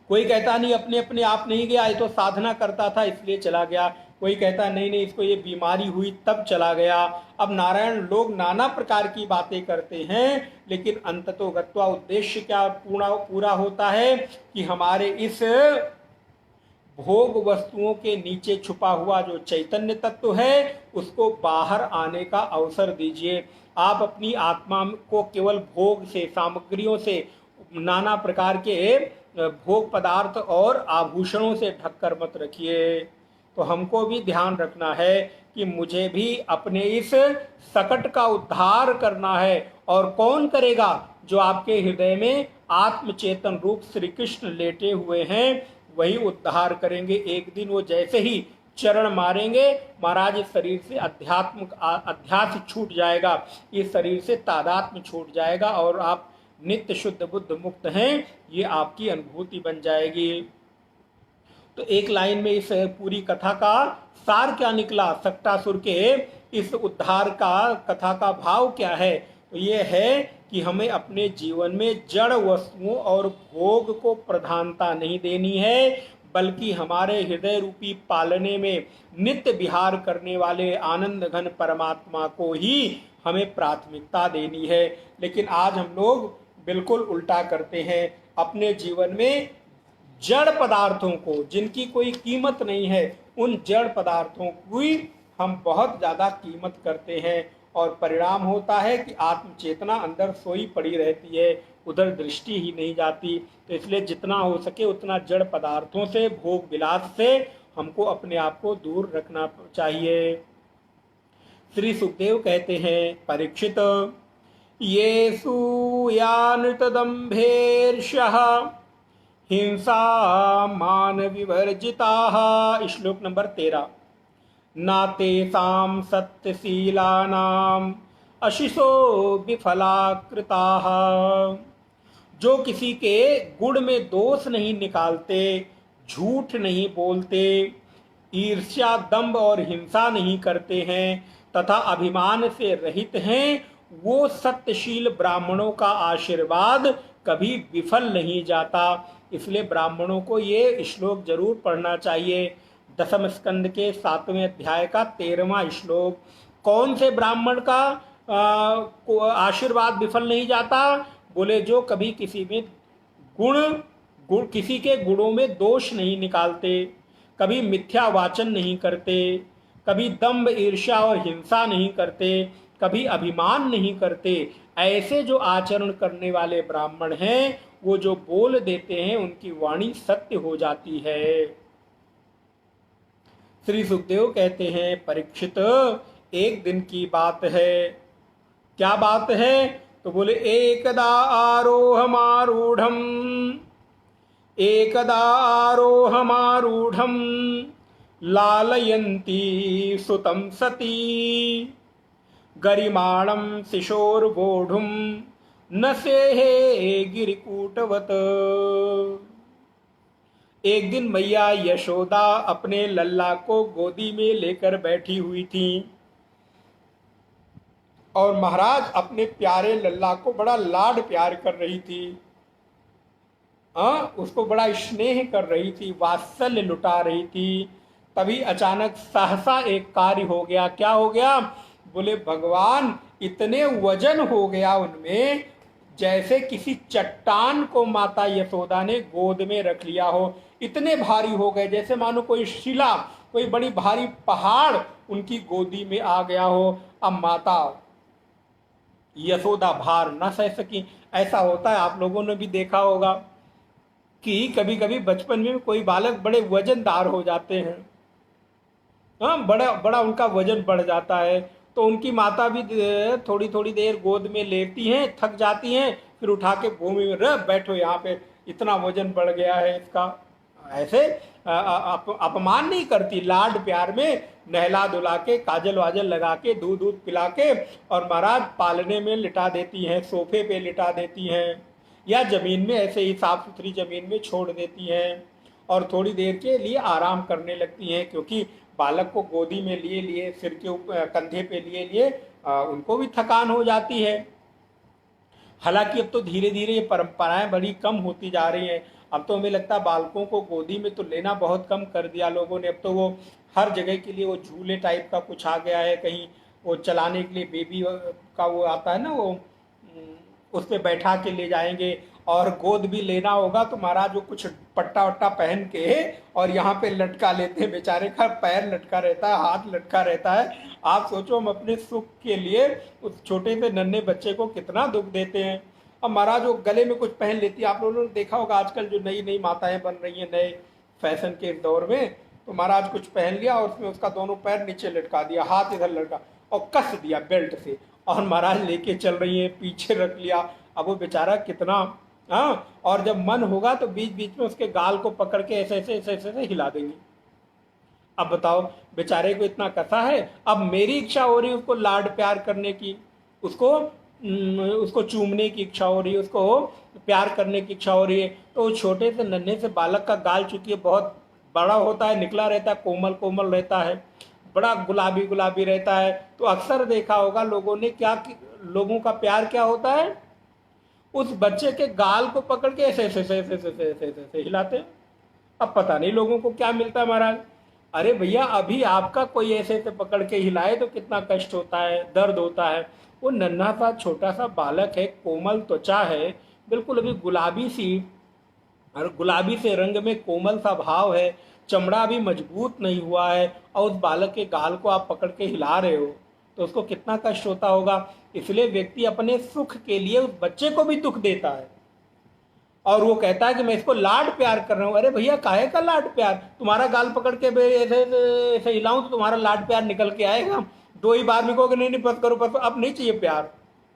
कोई कहता नहीं अपने अपने आप नहीं गया, ये तो साधना करता था इसलिए चला गया। कोई कहता नहीं नहीं इसको ये बीमारी हुई तब चला गया। अब नारायण लोग नाना प्रकार की बातें करते हैं, लेकिन अंततो गत्वा उद्देश्य क्या पूरा पूरा होता है कि हमारे इस भोग वस्तुओं के नीचे छुपा हुआ जो चैतन्य तत्व है उसको बाहर आने का अवसर दीजिए। आप अपनी आत्मा को केवल भोग से, सामग्रियों से, नाना प्रकार के भोग पदार्थ और आभूषणों से ढककर मत रखिए। तो हमको भी ध्यान रखना है कि मुझे भी अपने इस सकट का उद्धार करना है। और कौन करेगा? जो आपके हृदय में आत्मचेतन रूप श्री कृष्ण लेटे हुए हैं वही उद्धार करेंगे। एक दिन वो जैसे ही चरण मारेंगे, महाराज इस शरीर से अध्यास छूट जाएगा, इस शरीर से तादात्म्य छूट जाएगा और आप नित्य शुद्ध बुद्ध मुक्त हैं, ये आपकी अनुभूति बन जाएगी। तो एक लाइन में इस पूरी कथा का सार क्या निकला, सक्टासुर के इस उद्धार का कथा का भाव क्या है? तो ये है कि हमें अपने जीवन में जड़ वस्तुओं और भोग को प्रधानता नहीं देनी है, बल्कि हमारे हृदय रूपी पालने में नित्य विहार करने वाले आनंद घन परमात्मा को ही हमें प्राथमिकता देनी है। लेकिन आज हम लोग बिल्कुल उल्टा करते हैं। अपने जीवन में जड़ पदार्थों को, जिनकी कोई कीमत नहीं है, उन जड़ पदार्थों की हम बहुत ज़्यादा कीमत करते हैं और परिणाम होता है कि आत्मचेतना अंदर सोई पड़ी रहती है, उधर दृष्टि ही नहीं जाती। तो इसलिए जितना हो सके उतना जड़ पदार्थों से, भोग विलास से हमको अपने आप को दूर रखना चाहिए। श्री सुखदेव कहते हैं, परीक्षित ये सूयानृतदम्भेर्षः हिंसा मान विवर्जिताः। श्लोक नंबर 13। नातेषां सत्यशीलानां अशिशो विफलाकृताः। जो किसी के गुण में दोष नहीं निकालते, झूठ नहीं बोलते, ईर्ष्या, दंभ और हिंसा नहीं करते हैं तथा अभिमान से रहित हैं, वो सत्यशील ब्राह्मणों का आशीर्वाद कभी विफल नहीं जाता। इसलिए ब्राह्मणों को ये श्लोक जरूर पढ़ना चाहिए। दसम स्कंद के 7वें अध्याय का 13वां श्लोक। कौन से ब्राह्मण का आशीर्वाद विफल नहीं जाता? बोले जो कभी किसी में गुण किसी के गुणों में दोष नहीं निकालते, कभी मिथ्या वाचन नहीं करते, कभी दंभ, ईर्ष्या और हिंसा नहीं करते, कभी अभिमान नहीं करते। ऐसे जो आचरण करने वाले ब्राह्मण हैं, वो जो बोल देते हैं उनकी वाणी सत्य हो जाती है। श्री सुखदेव कहते हैं, परीक्षित एक दिन की बात है। क्या बात है? तो बोले एकदा आरोहमारूढ़म लालयन्ती सुतं सती गरिमाणं शिशोर्वोढुं न सेहे गिरिकूटवत। एक दिन मैया यशोदा अपने लल्ला को गोदी में लेकर बैठी हुई थी और महाराज अपने प्यारे लल्ला को बड़ा लाड प्यार कर रही थी। उसको बड़ा स्नेह कर रही थी, वात्सल्य लुटा रही थी। तभी अचानक सहसा एक कार्य हो गया। क्या हो गया? बोले भगवान इतने वजन हो गया उनमें, जैसे किसी चट्टान को माता यशोदा ने गोद में रख लिया हो। इतने भारी हो गए जैसे मानो कोई शिला, कोई बड़ी भारी पहाड़ उनकी गोदी में आ गया हो। अब माता यशोदा भार न सह सकी। ऐसा होता है, आप लोगों ने भी देखा होगा कि कभी कभी बचपन में कोई बालक बड़े वजनदार हो जाते हैं, बड़ा बड़ा उनका वजन बढ़ जाता है, तो उनकी माता भी थोड़ी थोड़ी देर गोद में लेती हैं, थक जाती हैं, फिर उठा के भूमि में रख बैठो, यहाँ पे इतना वजन बढ़ गया है इसका। ऐसे अपमान नहीं करती, लाड प्यार में नहला धुला के, काजल वाजल लगा के, दूध दूध पिला के और महाराज पालने में लिटा देती हैं, सोफे पे लिटा देती हैं या जमीन में ऐसे ही साफ सुथरी जमीन में छोड़ देती हैं और थोड़ी देर के लिए आराम करने लगती हैं, क्योंकि बालक को गोदी में लिए लिए सिर के ऊपर कंधे पे लिए लिए उनको भी थकान हो जाती है। हालांकि अब तो धीरे धीरे ये परंपराएं बड़ी कम होती जा रही हैं। अब तो हमें लगता है बालकों को गोदी में तो लेना बहुत कम कर दिया लोगों ने। अब तो वो हर जगह के लिए वो झूले टाइप का कुछ आ गया है, कहीं वो चलाने के लिए बेबी का वो आता है ना, वो उस पर बैठा के ले जाएंगे। और गोद भी लेना होगा तो महाराज वो कुछ पट्टा वट्टा पहन के और यहाँ पे लटका लेते हैं, बेचारे का पैर लटका रहता है, हाथ लटका रहता है। आप सोचो हम अपने सुख के लिए उस छोटे से नन्हे बच्चे को कितना दुख देते हैं। अब महाराज वो गले में कुछ पहन लेती है। आप लोगों ने देखा होगा आजकल जो नई नई माताएं बन रही हैं नए फैशन के दौर में, तो महाराज कुछ पहन लिया और उसमें उसका दोनों पैर नीचे लटका दिया, हाथ इधर लटका और कस दिया बेल्ट से, और महाराज लेके चल रही है, पीछे रख लिया। अब वो बेचारा कितना, हाँ, और जब मन होगा तो बीच बीच में उसके गाल को पकड़ के ऐसे ऐसे ऐसे ऐसे हिला देंगी। अब बताओ बेचारे को इतना कसा है। अब मेरी इच्छा हो रही है उसको लाड प्यार करने की, उसको चूमने की इच्छा हो रही है, उसको प्यार करने की इच्छा हो रही है, तो छोटे से नन्हे से बालक का गाल चूंकि बहुत बड़ा होता है, निकला रहता है, कोमल कोमल रहता है, बड़ा गुलाबी गुलाबी रहता है, तो अक्सर देखा होगा लोगों ने लोगों का प्यार क्या होता है, उस बच्चे के गाल को पकड़ के ऐसे ऐसे ऐसे ऐसे ऐसे ऐसे ऐसे ऐसे हिलाते हैं। अब पता नहीं लोगों को क्या मिलता है महाराज। अरे भैया अभी आपका कोई ऐसे ऐसे पकड़ के हिलाए तो कितना कष्ट होता है, दर्द होता है। वो नन्हा सा छोटा सा बालक है, कोमल त्वचा है, बिल्कुल अभी गुलाबी सी, और गुलाबी से रंग में कोमल सा भाव है, चमड़ा भी मजबूत नहीं हुआ है, और उस बालक के गाल को आप पकड़ के हिला रहे हो तो उसको कितना कष्ट होता होगा। इसलिए व्यक्ति अपने सुख के लिए उस बच्चे को भी दुख देता है, और वो कहता है कि मैं इसको लाड प्यार कर रहा हूँ। अरे भैया काहे का लाड प्यार, तुम्हारा गाल पकड़ के ऐसे ऐसे हिलाऊं तो तुम्हारा लाड प्यार निकल के आएगा। दो ही बार में कहोगे नहीं नहीं बस करो बस, अब नहीं चाहिए प्यार,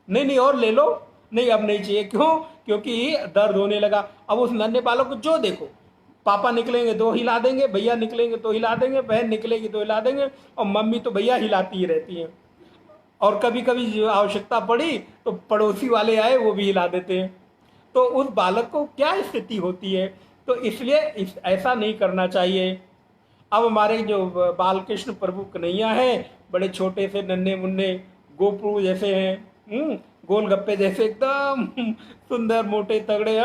नहीं नहीं और ले लो, नहीं अब नहीं चाहिए। क्यों? क्योंकि दर्द होने लगा। अब उस नन्हे बालक को जो देखो, पापा निकलेंगे तो हिला देंगे, भैया निकलेंगे तो हिला देंगे, बहन निकलेगी तो हिला देंगे, और मम्मी तो भैया हिलाती ही रहती हैं। और कभी कभी जो आवश्यकता पड़ी तो पड़ोसी वाले आए वो भी हिला देते हैं। तो उस बालक को क्या स्थिति होती है। तो इसलिए ऐसा नहीं करना चाहिए। अब हमारे जो बालकृष्ण प्रभु कन्हैया हैं, बड़े छोटे से नन्हे मुन्ने गोपरू जैसे हैं, गोलगप्पे जैसे एकदम सुंदर मोटे तगड़े,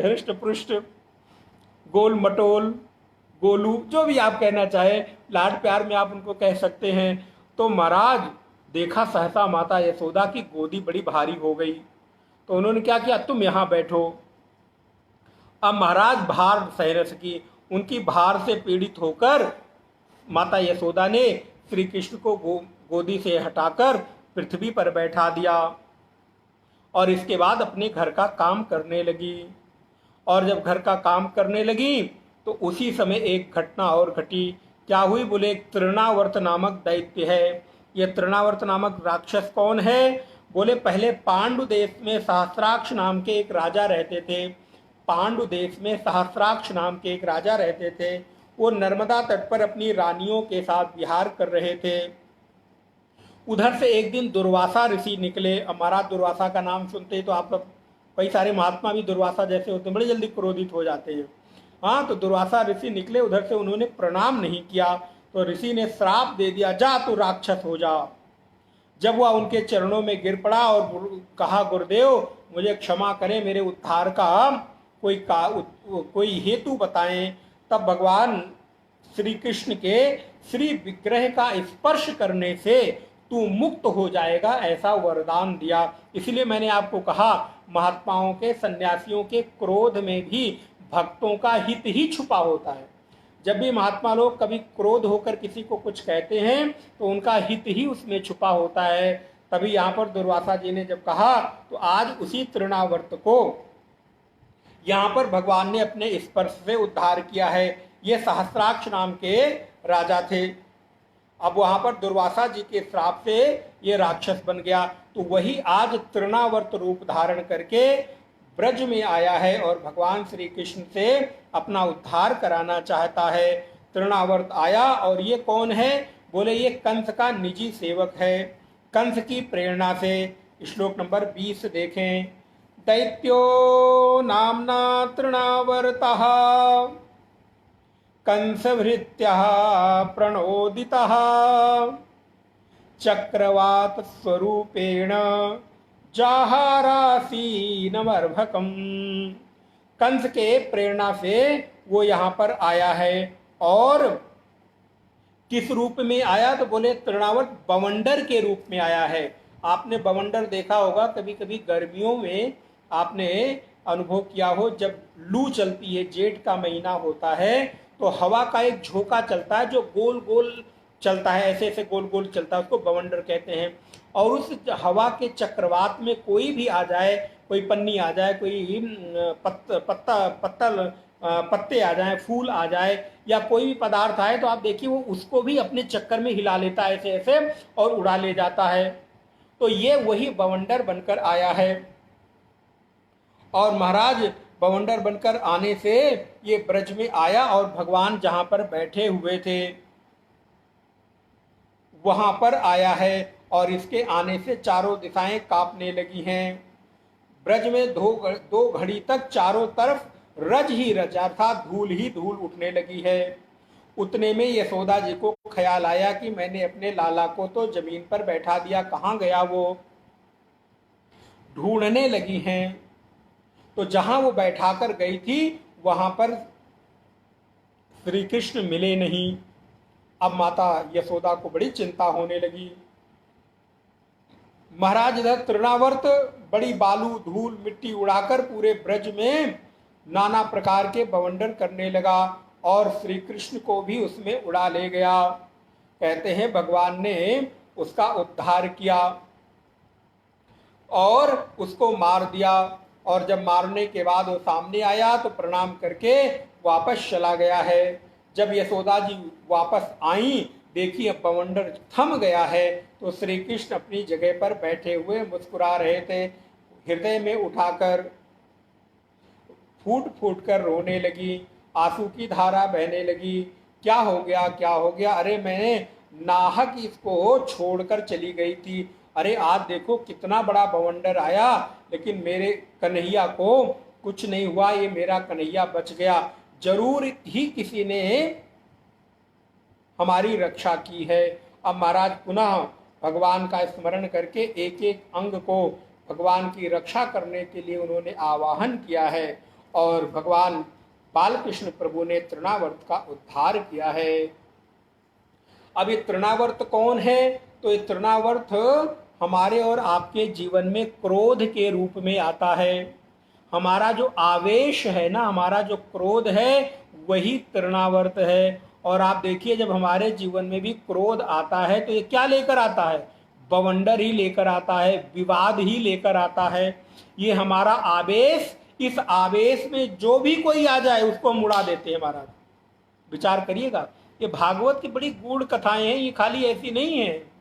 हृष्ट पुष्ट, गोल मटोल, गोलू, जो भी आप कहना चाहे, लाड प्यार में आप उनको कह सकते हैं। तो महाराज देखा सहसा माता यशोदा की गोदी बड़ी भारी हो गई, तो उन्होंने क्या किया, तुम यहाँ बैठो। अब महाराज भार सह न सकी, उनकी भार से पीड़ित होकर माता यशोदा ने श्री कृष्ण को गोदी से हटाकर पृथ्वी पर बैठा दिया, और इसके बाद अपने घर का काम करने लगी। और जब घर का काम करने लगी तो उसी समय एक घटना और घटी। क्या हुई बोले, एक तृणावर्त नामक दैत्य है। यह तृणावर्त नामक राक्षस कौन है बोले, पहले पांडु देश में सहस्राक्ष नाम के एक राजा रहते थे। पांडु देश में सहस्राक्ष नाम के एक राजा रहते थे। वो नर्मदा तट पर अपनी रानियों के साथ विहार कर रहे थे। उधर से एक दिन दुर्वासा ऋषि निकले। हमारा दुर्वासा का नाम सुनते ही तो आप लोग, कई सारे महात्मा भी दुर्वासा जैसे होते हैं, बड़े जल्दी क्रोधित हो जाते हैं। हाँ, तो दुर्वासा ऋषि निकले, उधर से उन्होंने प्रणाम नहीं किया तो ऋषि ने श्राप दे दिया, जा तू राक्षस हो जा। जब वह उनके चरणों में गिर पड़ा और कहा, गुरुदेव मुझे क्षमा करें, मेरे उद्धार का कोई हेतु बताएं। तब भगवान श्री कृष्ण के श्री विग्रह का स्पर्श करने से तू मुक्त हो जाएगा, ऐसा वरदान दिया। इसलिए मैंने आपको कहा, महात्माओं के, सन्यासियों के क्रोध में भी भक्तों का हित ही छुपा होता है। जब भी महात्मा लोग कभी क्रोध होकर किसी को कुछ कहते हैं तो उनका हित ही उसमें छुपा होता है। तभी यहाँ पर दुर्वासा जी ने जब कहा तो आज उसी तृणावर्त को यहाँ पर भगवान ने अपने स्पर्श से उद्धार किया है। ये सहस्राक्ष नाम के राजा थे। अब वहां पर दुर्वासा जी के श्राप से ये राक्षस बन गया, तो वही आज तृणावर्त रूप धारण करके ब्रज में आया है और भगवान श्री कृष्ण से अपना उद्धार कराना चाहता है। तृणावर्त आया, और ये कौन है बोले, ये कंस का निजी सेवक है। कंस की प्रेरणा से श्लोक नंबर 20 देखें। दैत्यो नामना तृणावर्तः कंसभृत्यः प्रणोदितः चक्रवात स्वरूपेण जाहारासीनमर्भकम्। कंस के प्रेरणा से वो यहाँ पर आया है। और किस रूप में आया? तो बोले तृणावर्त बवंडर के रूप में आया है। आपने बवंडर देखा होगा, कभी कभी गर्मियों में आपने अनुभव किया हो, जब लू चलती है, जेठ का महीना होता है, तो हवा का एक झोंका चलता है जो गोल गोल चलता है, ऐसे ऐसे गोल गोल चलता है, उसको बवंडर कहते हैं। और उस हवा के चक्रवात में कोई भी आ जाए, कोई पन्नी आ जाए, कोई पत्ते आ जाए, फूल आ जाए, या कोई भी पदार्थ आए, तो आप देखिए वो उसको भी अपने चक्कर में हिला लेता है ऐसे ऐसे और उड़ा ले जाता है। तो ये वही बवंडर बनकर आया है। और महाराज बवंडर बनकर आने से ये ब्रज में आया और भगवान जहां पर बैठे हुए थे वहां पर आया है। और इसके आने से चारों दिशाएं कांपने लगी हैं। ब्रज में दो घड़ी तक चारों तरफ रज ही रज अर्थात धूल ही धूल उठने लगी है। उतने में यशोदा जी को ख्याल आया कि मैंने अपने लाला को तो जमीन पर बैठा दिया, कहाँ गया वो? ढूंढने लगी हैं। तो जहां वो बैठाकर गई थी वहां पर श्री कृष्ण मिले नहीं। अब माता यशोदा को बड़ी चिंता होने लगी। महाराज इधर तृणावर्त बड़ी बालू धूल मिट्टी उड़ाकर पूरे ब्रज में नाना प्रकार के बवंडर करने लगा और श्री कृष्ण को भी उसमें उड़ा ले गया। कहते हैं भगवान ने उसका उद्धार किया और उसको मार दिया। और जब मारने के बाद वो सामने आया तो प्रणाम करके वापस चला गया है। जब यशोदा जी वापस आई, देखी अब बवंडर थम गया है, तो श्री कृष्ण अपनी जगह पर बैठे हुए मुस्कुरा रहे थे। हृदय में उठाकर फूट फूट कर रोने लगी, आंसू की धारा बहने लगी। क्या हो गया, क्या हो गया? अरे मैंने नाहक इसको छोड़कर चली गई थी। अरे आज देखो कितना बड़ा बवंडर आया, लेकिन मेरे कन्हैया को कुछ नहीं हुआ, ये मेरा कन्हैया बच गया। जरूर ही किसी ने हमारी रक्षा की है। अब महाराज पुनः भगवान का स्मरण करके एक एक अंग को भगवान की रक्षा करने के लिए उन्होंने आवाहन किया है और भगवान बालकृष्ण प्रभु ने तृणावर्त का उद्धार किया है। अब ये तृणावर्त कौन है? तो ये तृणावर्त हमारे और आपके जीवन में क्रोध के रूप में आता है। हमारा जो आवेश है ना, हमारा जो क्रोध है, वही तृणावर्त है। और आप देखिए जब हमारे जीवन में भी क्रोध आता है तो ये क्या लेकर आता है? बवंडर ही लेकर आता है, विवाद ही लेकर आता है। ये हमारा आवेश, इस आवेश में जो भी कोई आ जाए उसको हम उड़ा देते हैं। महाराज विचार करिएगा, ये भागवत की बड़ी गूढ़ कथाएं हैं, ये खाली ऐसी नहीं है।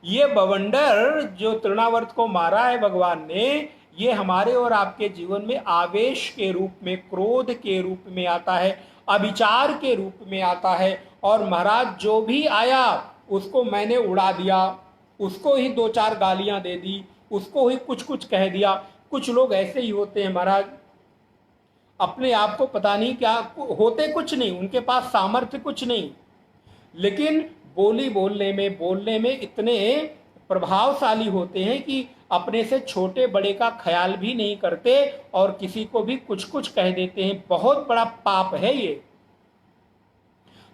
ये बवंडर जो तृणावर्त को मारा है भगवान ने, ये हमारे और आपके जीवन में आवेश के रूप में, क्रोध के रूप में आता है, अभिचार के रूप में आता है। और महाराज जो भी आया उसको मैंने उड़ा दिया, उसको ही दो चार गालियां दे दी, उसको ही कुछ कुछ कह दिया। कुछ लोग ऐसे ही होते हैं महाराज, अपने आप को पता नहीं क्या होते, कुछ नहीं, उनके पास सामर्थ्य कुछ नहीं, लेकिन बोलने में इतने प्रभावशाली होते हैं कि अपने से छोटे बड़े का ख्याल भी नहीं करते और किसी को भी कुछ कुछ कह देते हैं। बहुत बड़ा पाप है ये।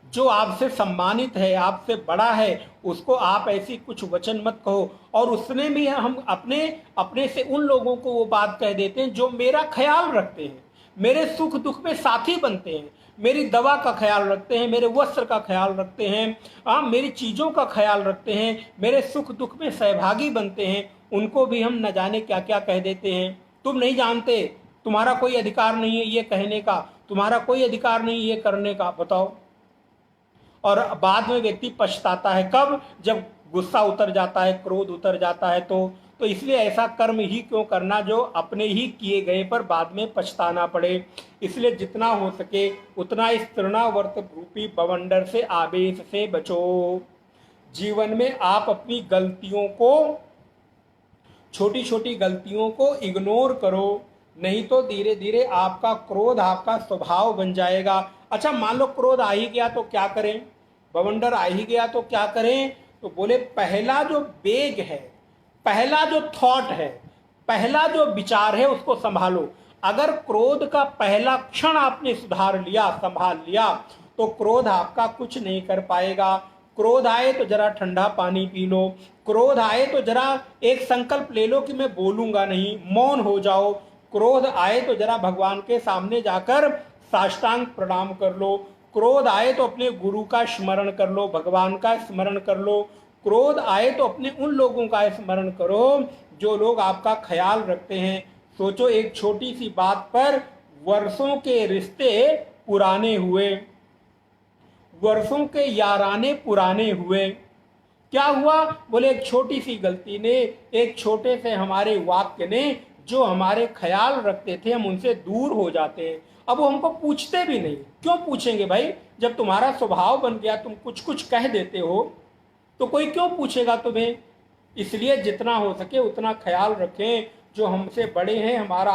जो आपसे सम्मानित है, आपसे बड़ा है, उसको आप ऐसी कुछ वचन मत कहो। और उसने भी हम अपने से उन लोगों को वो बात कह देते हैं जो मेरा ख्याल रखते हैं, मेरे सुख दुख में साथी बनते हैं, मेरी दवा का ख्याल रखते हैं, मेरे वस्त्र का ख्याल रखते हैं, मेरी चीज़ों का ख्याल रखते हैं, मेरे सुख दुख में सहभागी बनते हैं। उनको भी हम न जाने क्या क्या कह देते हैं। तुम नहीं जानते, तुम्हारा कोई अधिकार नहीं है ये कहने का, तुम्हारा कोई अधिकार नहीं ये करने का। बताओ। और बाद में व्यक्ति पछताता है, कब? जब गुस्सा उतर जाता है, क्रोध उतर जाता है। तो इसलिए ऐसा कर्म ही क्यों करना जो अपने ही किए गए पर बाद में पछताना पड़े। इसलिए जितना हो सके उतना इस तृणावर्त रूपी बवंडर से, आवेश से बचो। जीवन में आप अपनी गलतियों को, छोटी छोटी गलतियों को इग्नोर करो, नहीं तो धीरे धीरे आपका क्रोध आपका स्वभाव बन जाएगा। अच्छा मान लो क्रोध आ ही गया तो क्या करें, बवंडर आ ही गया तो क्या करें? तो बोले पहला जो वेग है, पहला जो थॉट है, पहला जो विचार है उसको संभालो। अगर क्रोध का पहला क्षण आपने सुधार लिया, संभाल लिया, तो क्रोध आपका कुछ नहीं कर पाएगा। क्रोध आए तो जरा ठंडा पानी पी लो, क्रोध आए तो जरा एक संकल्प ले लो कि मैं बोलूंगा नहीं, मौन हो जाओ। क्रोध आए तो जरा भगवान के सामने जाकर साष्टांग प्रणाम कर लो। क्रोध आए तो अपने गुरु का स्मरण कर लो, भगवान का स्मरण कर लो। क्रोध आए तो अपने उन लोगों का स्मरण करो जो लोग आपका ख्याल रखते हैं। सोचो एक छोटी सी बात पर वर्षों के रिश्ते पुराने हुए, वर्षों के याराने पुराने हुए। क्या हुआ? बोले एक छोटी सी गलती ने, एक छोटे से हमारे वाक्य ने, जो हमारे ख्याल रखते थे हम उनसे दूर हो जाते हैं। अब वो हमको पूछते भी नहीं। क्यों पूछेंगे भाई? जब तुम्हारा स्वभाव बन गया, तुम कुछ कुछ कह देते हो, तो कोई क्यों पूछेगा तुम्हें? इसलिए जितना हो सके उतना ख्याल रखें। जो हमसे बड़े हैं, हमारा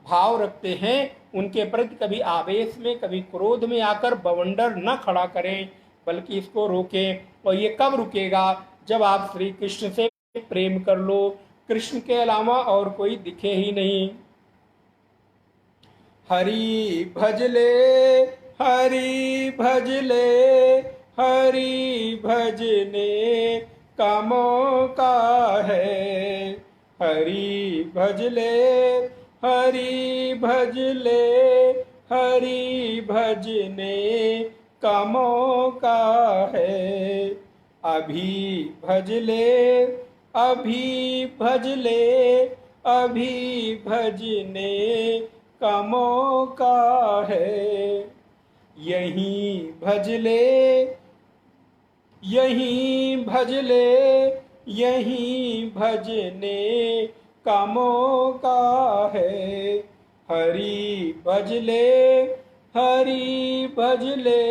भाव रखते हैं, उनके प्रति कभी आवेश में, कभी क्रोध में आकर बवंडर न खड़ा करें, बल्कि इसको रोकें। और ये कब रुकेगा? जब आप श्री कृष्ण से प्रेम कर लो, कृष्ण के अलावा और कोई दिखे ही नहीं। हरि भजले, हरि भजले, हरि भजने कामों का है। हरि भजले, हरि भजले, हरि भजने कामों का है। अभी भजले, अभी भजले, अभी भजने कामों का है। यहीं भजले, यहीं भजले, यहीं भजने कामों का है। हरि भजले, हरि भजले,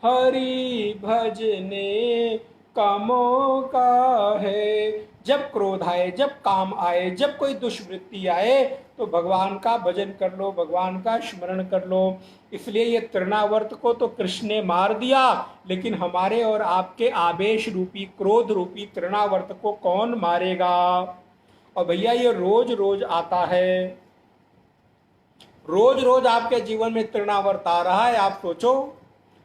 हरि भजने कामों का है। जब क्रोध आए, जब काम आए, जब कोई दुष्वृत्ति आए, तो भगवान का भजन कर लो, भगवान का स्मरण कर लो। इसलिए ये तृणावर्त को तो कृष्ण ने मार दिया, लेकिन हमारे और आपके आवेश रूपी, क्रोध रूपी तृणावर्त को कौन मारेगा? और भैया ये रोज रोज आता है, रोज रोज आपके जीवन में तृणावर्त आ रहा है, आप सोचो।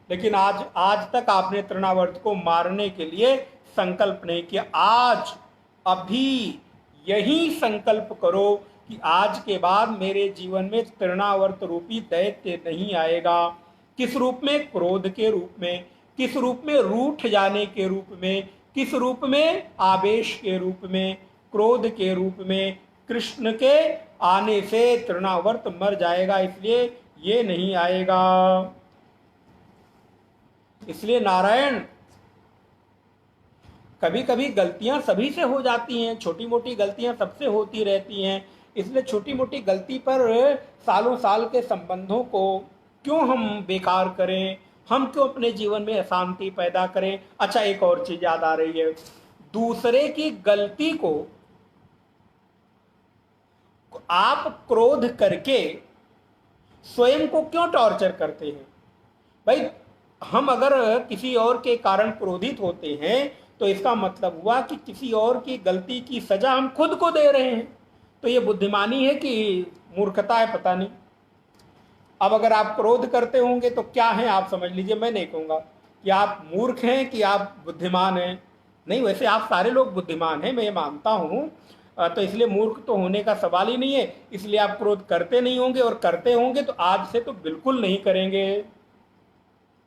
लेकिन आज आज तक आपने तृणावर्त को मारने के लिए संकल्प नहीं किया। आज अभी यही संकल्प करो कि आज के बाद मेरे जीवन में तृणावर्त रूपी दैत्य नहीं आएगा। किस रूप में? क्रोध के रूप में। किस रूप में? रूठ जाने के रूप में। किस रूप में? आवेश के रूप में, क्रोध के रूप में। कृष्ण के आने से तृणावर्त मर जाएगा, इसलिए ये नहीं आएगा। इसलिए नारायण, कभी कभी गलतियां सभी से हो जाती हैं, छोटी मोटी गलतियां सबसे होती रहती हैं। इसलिए छोटी मोटी गलती पर सालों साल के संबंधों को क्यों हम बेकार करें? हम क्यों अपने जीवन में अशांति पैदा करें? अच्छा एक और चीज याद आ रही है, दूसरे की गलती को आप क्रोध करके स्वयं को क्यों टॉर्चर करते हैं? भाई हम अगर किसी और के कारण क्रोधित होते हैं तो इसका मतलब हुआ कि किसी और की गलती की सजा हम खुद को दे रहे हैं। तो ये बुद्धिमानी है कि मूर्खता है, पता नहीं। अब अगर आप क्रोध करते होंगे तो क्या है आप समझ लीजिए, मैं नहीं कहूँगा कि आप मूर्ख हैं कि आप बुद्धिमान हैं। नहीं, वैसे आप सारे लोग बुद्धिमान हैं, मैं ये मानता हूँ। तो इसलिए मूर्ख तो होने का सवाल ही नहीं है। इसलिए आप क्रोध करते नहीं होंगे, और करते होंगे तो आज से तो बिल्कुल नहीं करेंगे।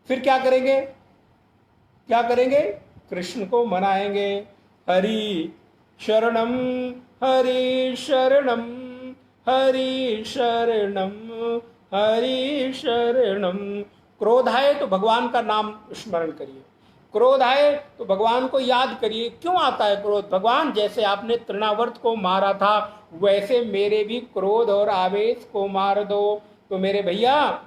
फिर क्या करेंगे? क्या करेंगे? कृष्ण को मनाएंगे। हरि शरणम, हरि शरणम, हरि शरणम, हरि शरणम। क्रोध आए तो भगवान का नाम स्मरण करिए, क्रोध आए तो भगवान को याद करिए। क्यों आता है क्रोध? भगवान जैसे आपने तृणावर्त को मारा था, वैसे मेरे भी क्रोध और आवेश को मार दो। तो मेरे भैया,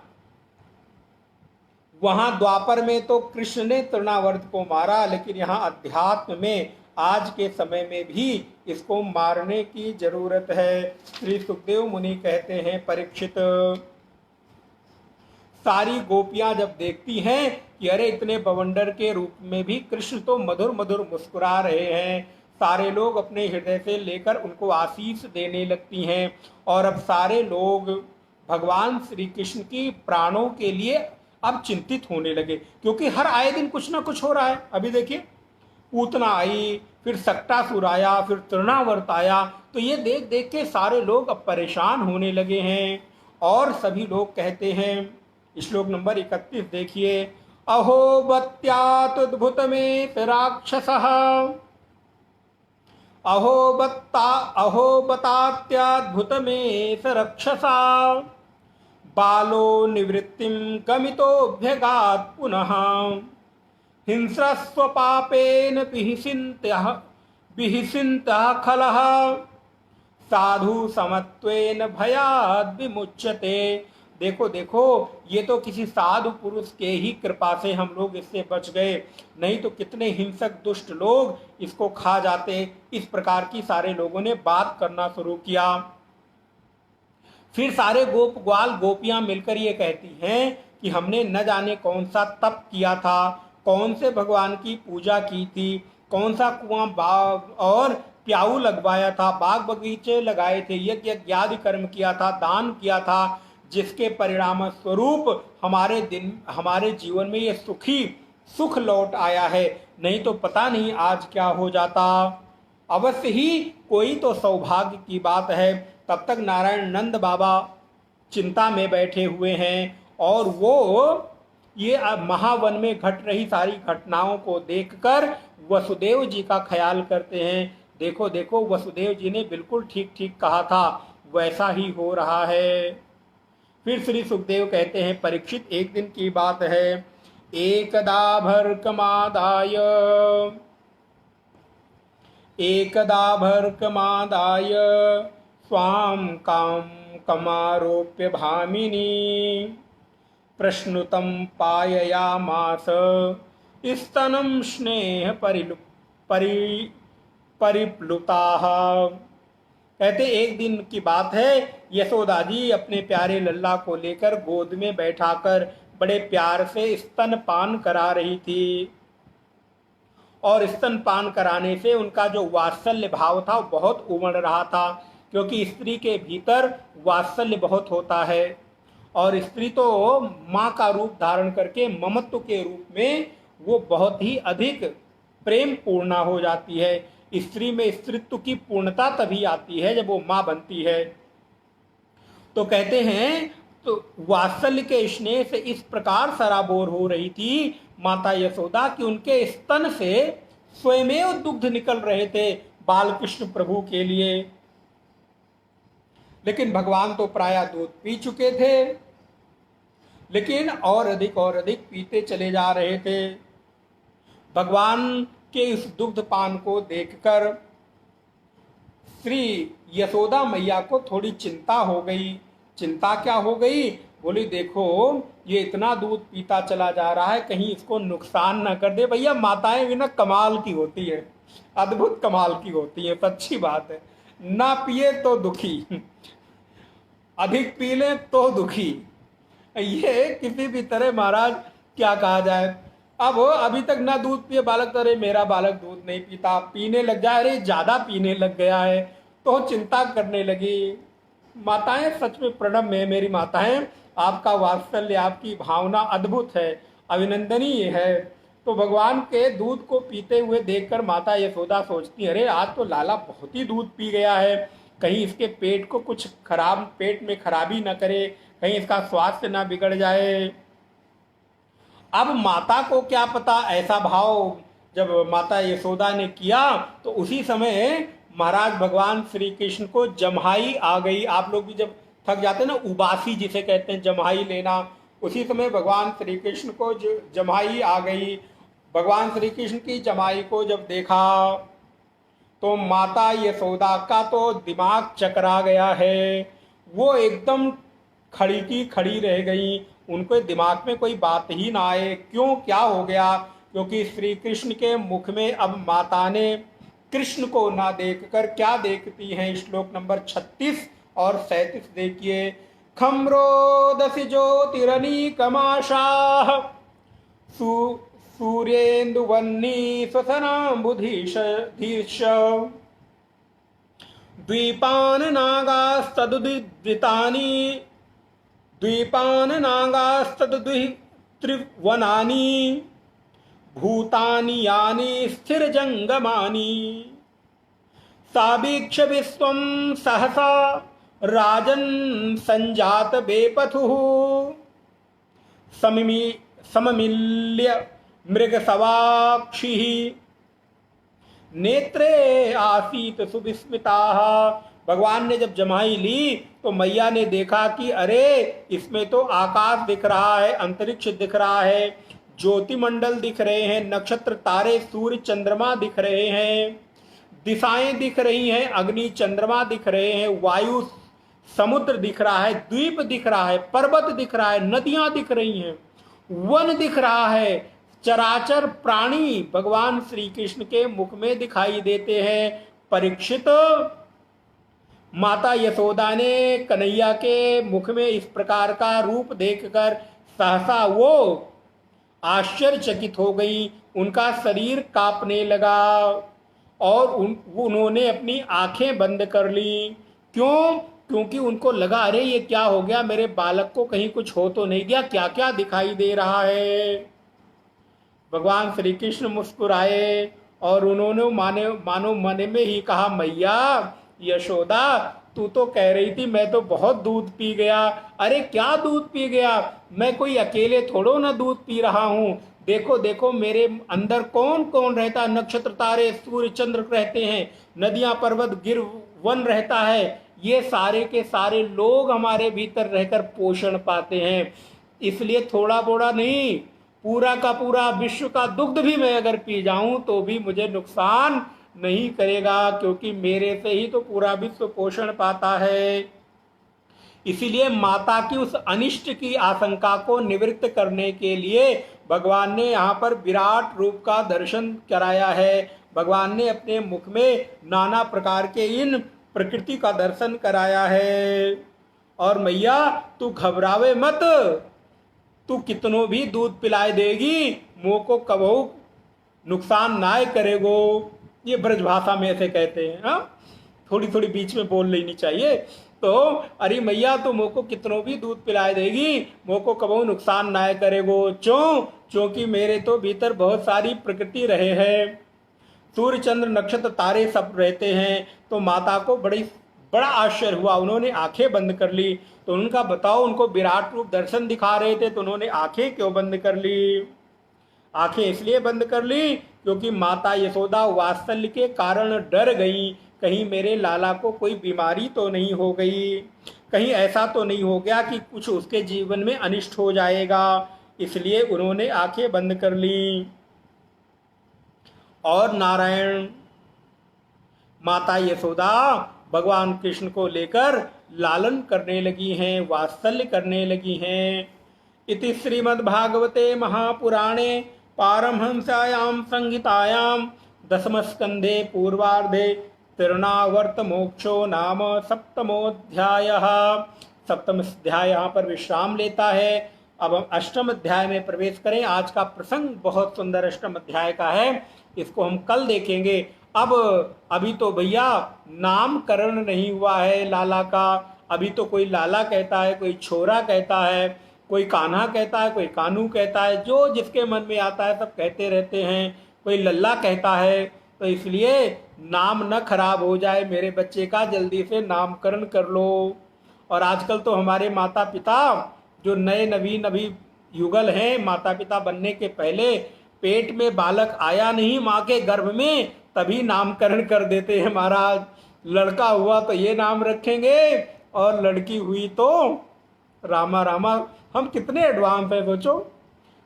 वहां द्वापर में तो कृष्ण ने तृणावर्त को मारा, लेकिन यहाँ अध्यात्म में आज के समय में भी इसको मारने की जरूरत है। श्री सुखदेव मुनि कहते हैं, परीक्षित सारी गोपियां जब देखती हैं कि अरे इतने बवंडर के रूप में भी कृष्ण तो मधुर मधुर मुस्कुरा रहे हैं, सारे लोग अपने हृदय से लेकर उनको आशीष देने लगती हैं। और अब सारे लोग भगवान श्री कृष्ण की प्राणों के लिए अब चिंतित होने लगे, क्योंकि हर आए दिन कुछ ना कुछ हो रहा है। अभी देखिए, पूतना आई, फिर सक्टासुर आया, फिर तृणावर्त आया, तो ये देख देख के सारे लोग अब परेशान होने लगे हैं। और सभी लोग कहते हैं, श्लोक नंबर 31 देखिए, अहो बत्याद्भुत में राक्षस, अहो बतात्याद्भुत में रक्षसा, बालो निवृत्तिम गमितोऽभ्यगात् पुनः, हिंस्रस्व पापेन विहिसिन्तः खलः, साधु समत्वेन भयाद् विमुच्यते। देखो देखो, ये तो किसी साधु पुरुष के ही कृपा से हम लोग इससे बच गए, नहीं तो कितने हिंसक दुष्ट लोग इसको खा जाते। इस प्रकार की सारे लोगों ने बात करना शुरू किया। फिर सारे गोप ग्वाल गोपियां मिलकर ये कहती हैं कि हमने न जाने कौन सा तप किया था, कौन से भगवान की पूजा की थी, कौन सा कुआं बाग और प्याऊ लगवाया था, बाग बगीचे लगाए थे, यज्ञ आदि कर्म किया था, दान किया था, जिसके परिणाम स्वरूप हमारे जीवन में ये सुख लौट आया है, नहीं तो पता नहीं आज क्या हो जाता। अवश्य ही कोई तो सौभाग्य की बात है। तब तक नारायण नंद बाबा चिंता में बैठे हुए हैं और वो ये महावन में घट रही सारी घटनाओं को देखकर वसुदेव जी का ख्याल करते हैं। देखो देखो, वसुदेव जी ने बिल्कुल ठीक ठीक कहा था, वैसा ही हो रहा है। फिर श्री सुखदेव कहते हैं, परीक्षित, एक दिन की बात है, एकदा भर्कमादाय स्वाम कमारोप्य भामिनी, प्रश्नुतं पाययामास स्तनं स्नेह परिप्लुताः। कहते एक दिन की बात है, यशोदा जी अपने प्यारे लल्ला को लेकर गोद में बैठाकर बड़े प्यार से स्तनपान करा रही थी, और स्तनपान कराने से उनका जो वात्सल्य भाव था वो बहुत उमड़ रहा था, क्योंकि स्त्री के भीतर वात्सल्य बहुत होता है और स्त्री तो माँ का रूप धारण करके ममत्व के रूप में वो बहुत ही अधिक प्रेम पूर्णा हो जाती है। स्त्री में स्त्रीत्व की पूर्णता तभी आती है जब वो माँ बनती है। तो कहते हैं, तो वात्सल्य के स्नेह से इस प्रकार सराबोर हो रही थी माता यशोदा कि उनके स्तन से स्वयमेव दुग्ध निकल रहे थे बालकृष्ण प्रभु के लिए। लेकिन भगवान तो प्रायः दूध पी चुके थे, लेकिन और अधिक पीते चले जा रहे थे। भगवान के इस दुग्ध पान को देखकर श्री यशोदा मैया को थोड़ी चिंता हो गई। चिंता क्या हो गई? बोली, देखो ये इतना दूध पीता चला जा रहा है, कहीं इसको नुकसान ना कर दे। भैया, माताएं भी ना कमाल की होती है, अद्भुत कमाल की होती है, सच्ची बात है। ना पिए तो दुखी, अधिक पी ले तो दुखी। ये किसी भी तरह महाराज क्या कहा जाए। अब अभी तक ना दूध पिए बालक, अरे मेरा बालक दूध नहीं पीता, पीने लग जाए, अरे ज्यादा पीने लग गया है, तो चिंता करने लगी। माताएं, सच में प्रणव में मेरी माताएं, आपका वात्सल्य, आपकी भावना अद्भुत है, अभिनंदनीय है। तो भगवान के दूध को पीते हुए देखकर माता यशोदा सोचती, अरे आज तो लाला बहुत ही दूध पी गया है, कहीं इसके पेट को कुछ पेट में खराबी न करे, कहीं इसका स्वास्थ्य ना बिगड़ जाए। अब माता को क्या पता, ऐसा भाव जब माता यशोदा ने किया तो उसी समय महाराज भगवान श्री कृष्ण को जम्हाई आ गई। आप लोग भी जब थक जाते हैं ना, उबासी जिसे कहते हैं, जम्हाई लेना, उसी समय भगवान श्री कृष्ण को जम्हाई आ गई। भगवान श्री कृष्ण की जमाई को जब देखा तो माता यशोदा का तो दिमाग चकरा गया है, वो एकदम खड़ी की खड़ी रह गई। उनको दिमाग में कोई बात ही ना आए, क्यों, क्या हो गया? क्योंकि श्री कृष्ण के मुख में अब माता ने कृष्ण को ना देखकर क्या देखती हैं? श्लोक नंबर 36 और 37 देखिए, खम्रोदसि ज्योतिरनीकमाशाः सूर्येन्दुवह्नि स्वसनाम्बुधीश धीर्ष द्वीपाननागास्तदुद्वितानि द्वीपाननागास्तदुत्रिवनानि भूतानि यानि स्थिरजंगमानि सावीक्ष विश्वं सहसा राजन् संजात बेपथुः सममिल्य मृगसवाक्षिः नेत्रे आसीत सुविस्मिताः। भगवान ने जब जमाई ली तो मैया ने देखा कि अरे इसमें तो आकाश दिख रहा है, अंतरिक्ष दिख रहा है, ज्योतिमंडल दिख रहे हैं, नक्षत्र तारे सूर्य चंद्रमा दिख रहे हैं, दिशाएं दिख रही हैं, अग्नि चंद्रमा दिख रहे हैं, वायु समुद्र दिख रहा है, द्वीप दिख रहा है, पर्वत दिख रहा है, नदियां दिख रही हैं, वन दिख रहा है, चराचर प्राणी भगवान श्री कृष्ण के मुख में दिखाई देते हैं। परीक्षित, माता यशोदा ने कन्हैया के मुख में इस प्रकार का रूप देखकर सहसा वो आश्चर्यचकित हो गई, उनका शरीर कांपने लगा और उन्होंने अपनी आंखें बंद कर ली। क्यों? क्योंकि उनको लगा अरे ये क्या हो गया, मेरे बालक को कहीं कुछ हो तो नहीं गया, क्या क्या दिखाई दे रहा है। भगवान श्री कृष्ण मुस्कुराए और उन्होंने मानो मन में ही कहा, मैया यशोदा तू तो कह रही थी मैं तो बहुत दूध पी गया। अरे क्या दूध पी गया, मैं कोई अकेले थोड़ो ना दूध पी रहा हूँ। देखो देखो मेरे अंदर कौन कौन रहता, नक्षत्र तारे सूर्य चंद्र रहते हैं, नदियां पर्वत गिर वन रहता है, ये सारे के सारे लोग हमारे भीतर रहकर पोषण पाते हैं। इसलिए थोड़ा बोड़ा नहीं, पूरा का पूरा विश्व का दुग्ध भी मैं अगर पी जाऊं तो भी मुझे नुकसान नहीं करेगा, क्योंकि मेरे से ही तो पूरा विश्व पोषण पाता है। इसीलिए माता की उस अनिष्ट की आशंका को निवृत्त करने के लिए भगवान ने यहाँ पर विराट रूप का दर्शन कराया है। भगवान ने अपने मुख में नाना प्रकार के इन प्रकृति का दर्शन कराया है। और मैया तू घबरावे मत, तू कितनों भी दूध पिलाए देगी, मोह को कबहू नुकसान ना करेगो। ये ब्रज भाषा में ऐसे कहते हैं। हाँ, थोड़ी थोड़ी बीच में बोल लेनी चाहिए। तो अरे मैया तो मोह को कितनों भी दूध पिलाए देगी, मोह को कबहू नुकसान ना करेगो। क्योंकि मेरे तो भीतर बहुत सारी प्रकृति रहे हैं, सूर्य चंद्र नक्षत्र तारे सब रहते हैं। तो माता को बड़ा आश्चर्य हुआ, उन्होंने आंखें बंद कर ली। तो उनका बताओ, उनको विराट रूप दर्शन दिखा रहे थे तो उन्होंने आंखें क्यों बंद कर ली? आंखें इसलिए बंद कर ली क्योंकि माता यशोदा वात्सल्य के कारण डर गई, कहीं मेरे लाला को कोई बीमारी तो नहीं हो गई, कहीं ऐसा तो नहीं हो गया कि कुछ उसके जीवन में अनिष्ट हो जाएगा। इसलिए उन्होंने आंखें बंद कर ली। और नारायण माता यशोदा भगवान कृष्ण को लेकर लालन करने लगी हैं, वात्सल्य करने लगी हैं। इति श्रीमद्भागवते महापुराणे पारमहंस्यां संहितायां दशमस्कंधे पूर्वार्धे तिरुनावर्त मोक्षो नाम सप्तमोऽध्यायः। सप्तम अध्याय यहाँ पर विश्राम लेता है। अब हम अष्टम अध्याय में प्रवेश करें। आज का प्रसंग बहुत सुंदर अष्टम अध्याय का है, इसको हम कल देखेंगे। अब अभी तो भैया नामकरण नहीं हुआ है लाला का। अभी तो कोई लाला कहता है, कोई छोरा कहता है, कोई कान्हा कहता है, कोई कानू कहता है, जो जिसके मन में आता है सब कहते रहते हैं। कोई लल्ला कहता है। तो इसलिए नाम न खराब हो जाए मेरे बच्चे का, जल्दी से नामकरण कर लो। और आजकल तो हमारे माता पिता जो नए नवीन अभी युगल हैं, माता पिता बनने के पहले पेट में बालक आया नहीं माँ के गर्भ में तभी नामकरण कर देते हैं महाराज। लड़का हुआ तो ये नाम रखेंगे और लड़की हुई तो रामा रामा। हम कितने एडवांस है सोचो।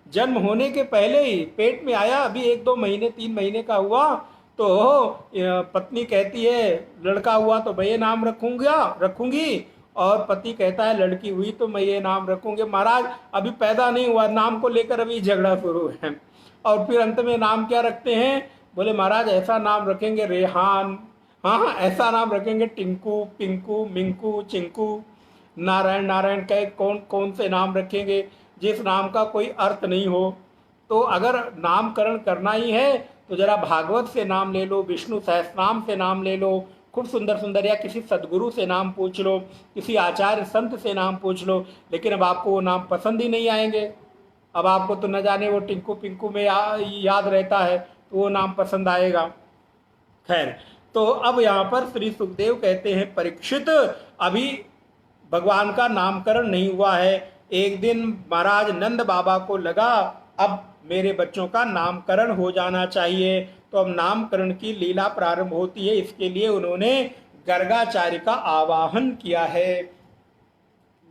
जन्म होने के पहले ही पेट में आया, अभी 1-2 महीने 3 महीने का हुआ तो पत्नी कहती है लड़का हुआ तो मैं ये नाम रखूंगी, और पति कहता है लड़की हुई तो मैं ये नाम रखूंगी। महाराज अभी पैदा नहीं हुआ, नाम को लेकर अभी झगड़ा शुरू है। और फिर अंत में नाम क्या रखते हैं? बोले महाराज ऐसा नाम रखेंगे रेहान, हाँ ऐसा नाम रखेंगे टिंकू, पिंकू, मिंकू, चिंकू। नारायण नारायण कह कौन कौन से नाम रखेंगे जिस नाम का कोई अर्थ नहीं हो। तो अगर नामकरण करना ही है तो जरा भागवत से नाम ले लो, विष्णु सहस्रनाम से नाम ले लो, खूब सुंदर सुंदर, या किसी सदगुरु से नाम पूछ लो, किसी आचार्य संत से नाम पूछ लो। लेकिन अब आपको वो नाम पसंद ही नहीं आएंगे। अब आपको तो न जाने वो टिंकू पिंकू में याद रहता है, तो वो नाम पसंद आएगा। खैर, तो अब यहाँ पर श्री सुखदेव कहते हैं, परीक्षित अभी भगवान का नामकरण नहीं हुआ है। एक दिन महाराज नंद बाबा को लगा अब मेरे बच्चों का नामकरण हो जाना चाहिए। तो अब नामकरण की लीला प्रारंभ होती है। इसके लिए उन्होंने गर्गाचार्य का आवाहन किया है।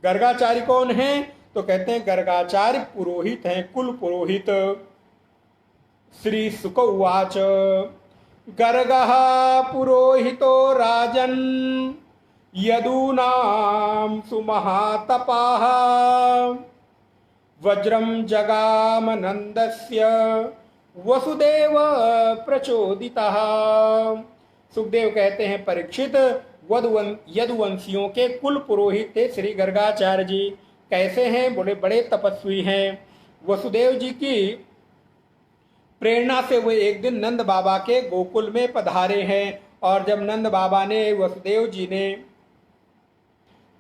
गर्गाचार्य कौन है? तो कहते हैं गर्गाचार्य पुरोहित हैं, कुल पुरोहित। श्री सुक उवाच गर्गः पुरोहितो राजन् यदूनां सुमहातपाः वज्रं जगामनन्दस्य वसुदेव प्रचोदितः। सुखदेव कहते हैं, परीक्षित यदुवंशियों के कुल पुरोहित थे श्री गर्गाचार्य जी। कैसे हैं? बड़े बड़े तपस्वी हैं। वसुदेव जी की प्रेरणा से वो एक दिन नंद बाबा के गोकुल में पधारे हैं। और जब नंद बाबा ने, वसुदेव जी ने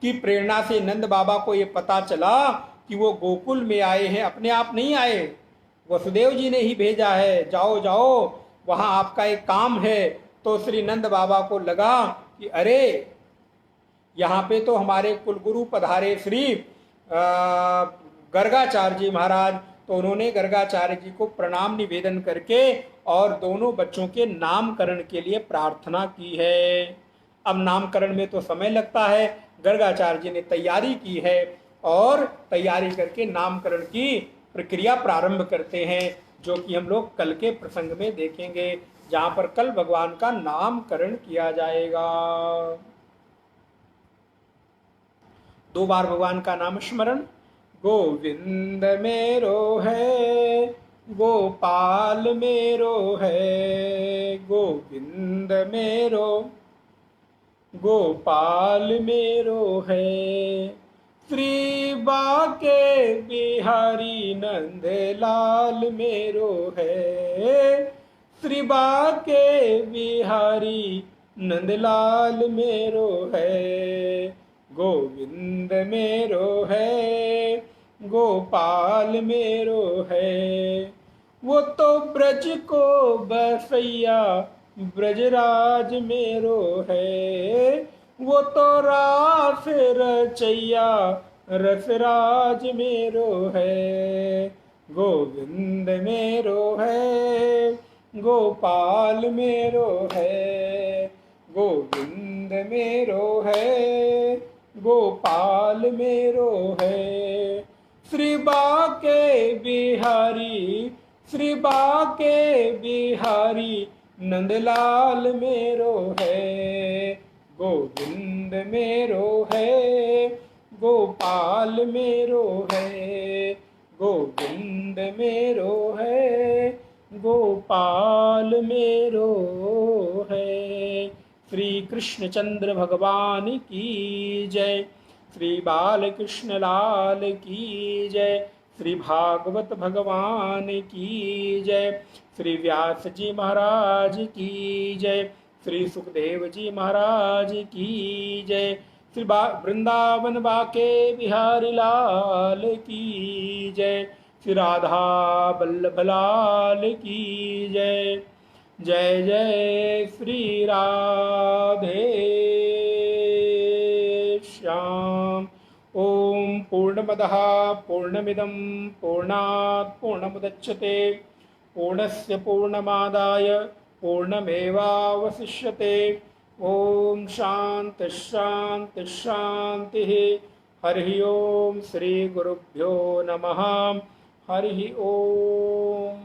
की प्रेरणा से नंद बाबा को ये पता चला कि वो गोकुल में आए हैं, अपने आप नहीं आए, वसुदेव जी ने ही भेजा है, जाओ जाओ वहां आपका एक काम है। तो श्री नंद बाबा को लगा कि अरे यहाँ पे तो हमारे कुलगुरु पधारे श्री गर्गाचार्य जी महाराज। तो उन्होंने गर्गाचार्य जी को प्रणाम निवेदन करके और दोनों बच्चों के नामकरण के लिए प्रार्थना की है। अब नामकरण में तो समय लगता है, गर्गाचार्य जी ने तैयारी की है और तैयारी करके नामकरण की प्रक्रिया प्रारंभ करते हैं, जो कि हम लोग कल के प्रसंग में देखेंगे, जहां पर कल भगवान का नामकरण किया जाएगा। 2 बार भगवान का नाम स्मरण। गोविंद मेरो है, गोपाल मेरो है, गोविंद मेरो गोपाल मेरो है, श्री बाके बिहारी नंद लाल मेरो है, श्री बाके बिहारी नंदलाल मेरो है, गोविंद मेरो है, गोपाल मेरो है। वो तो ब्रज को बसैया ब्रजराज मेरो है, वो तो रास रचैया रसराज मेरो है, गोविंद मेरो है, गोपाल मेरो है, गोविंद मेरो है, गोपाल मेरो है, श्री बाके बिहारी, श्री बाके बिहारी नंदलाल मेरो है, गोविंद मेरो है, गोपाल मेरो है, गोविंद मेरो है, गोपाल मेरो है। श्री कृष्णचंद्र भगवान की जय, श्री बालकृष्ण लाल की जय, श्री भागवत भगवान की जय, श्री व्यास जी महाराज की जय, श्री सुखदेव जी महाराज की जय, श्री वृंदावन बाके बिहारी लाल की जय, श्री राधा बल्लभ लाल की जय। जय जय श्री राधे श्याम। ओम पूर्णमदः पूर्णमिदं पूर्णात् पूर्णमुदच्यते पूर्णस्य पूर्णमादाय पूर्णमेवावशिष्यते। ओम शांति शांति शांति। हरि ओम। श्री गुरुभ्यो नमः। हरि ओम।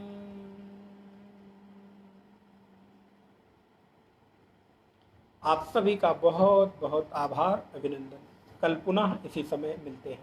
आप सभी का बहुत बहुत आभार, अभिनंदन। कल पुनः इसी समय मिलते हैं।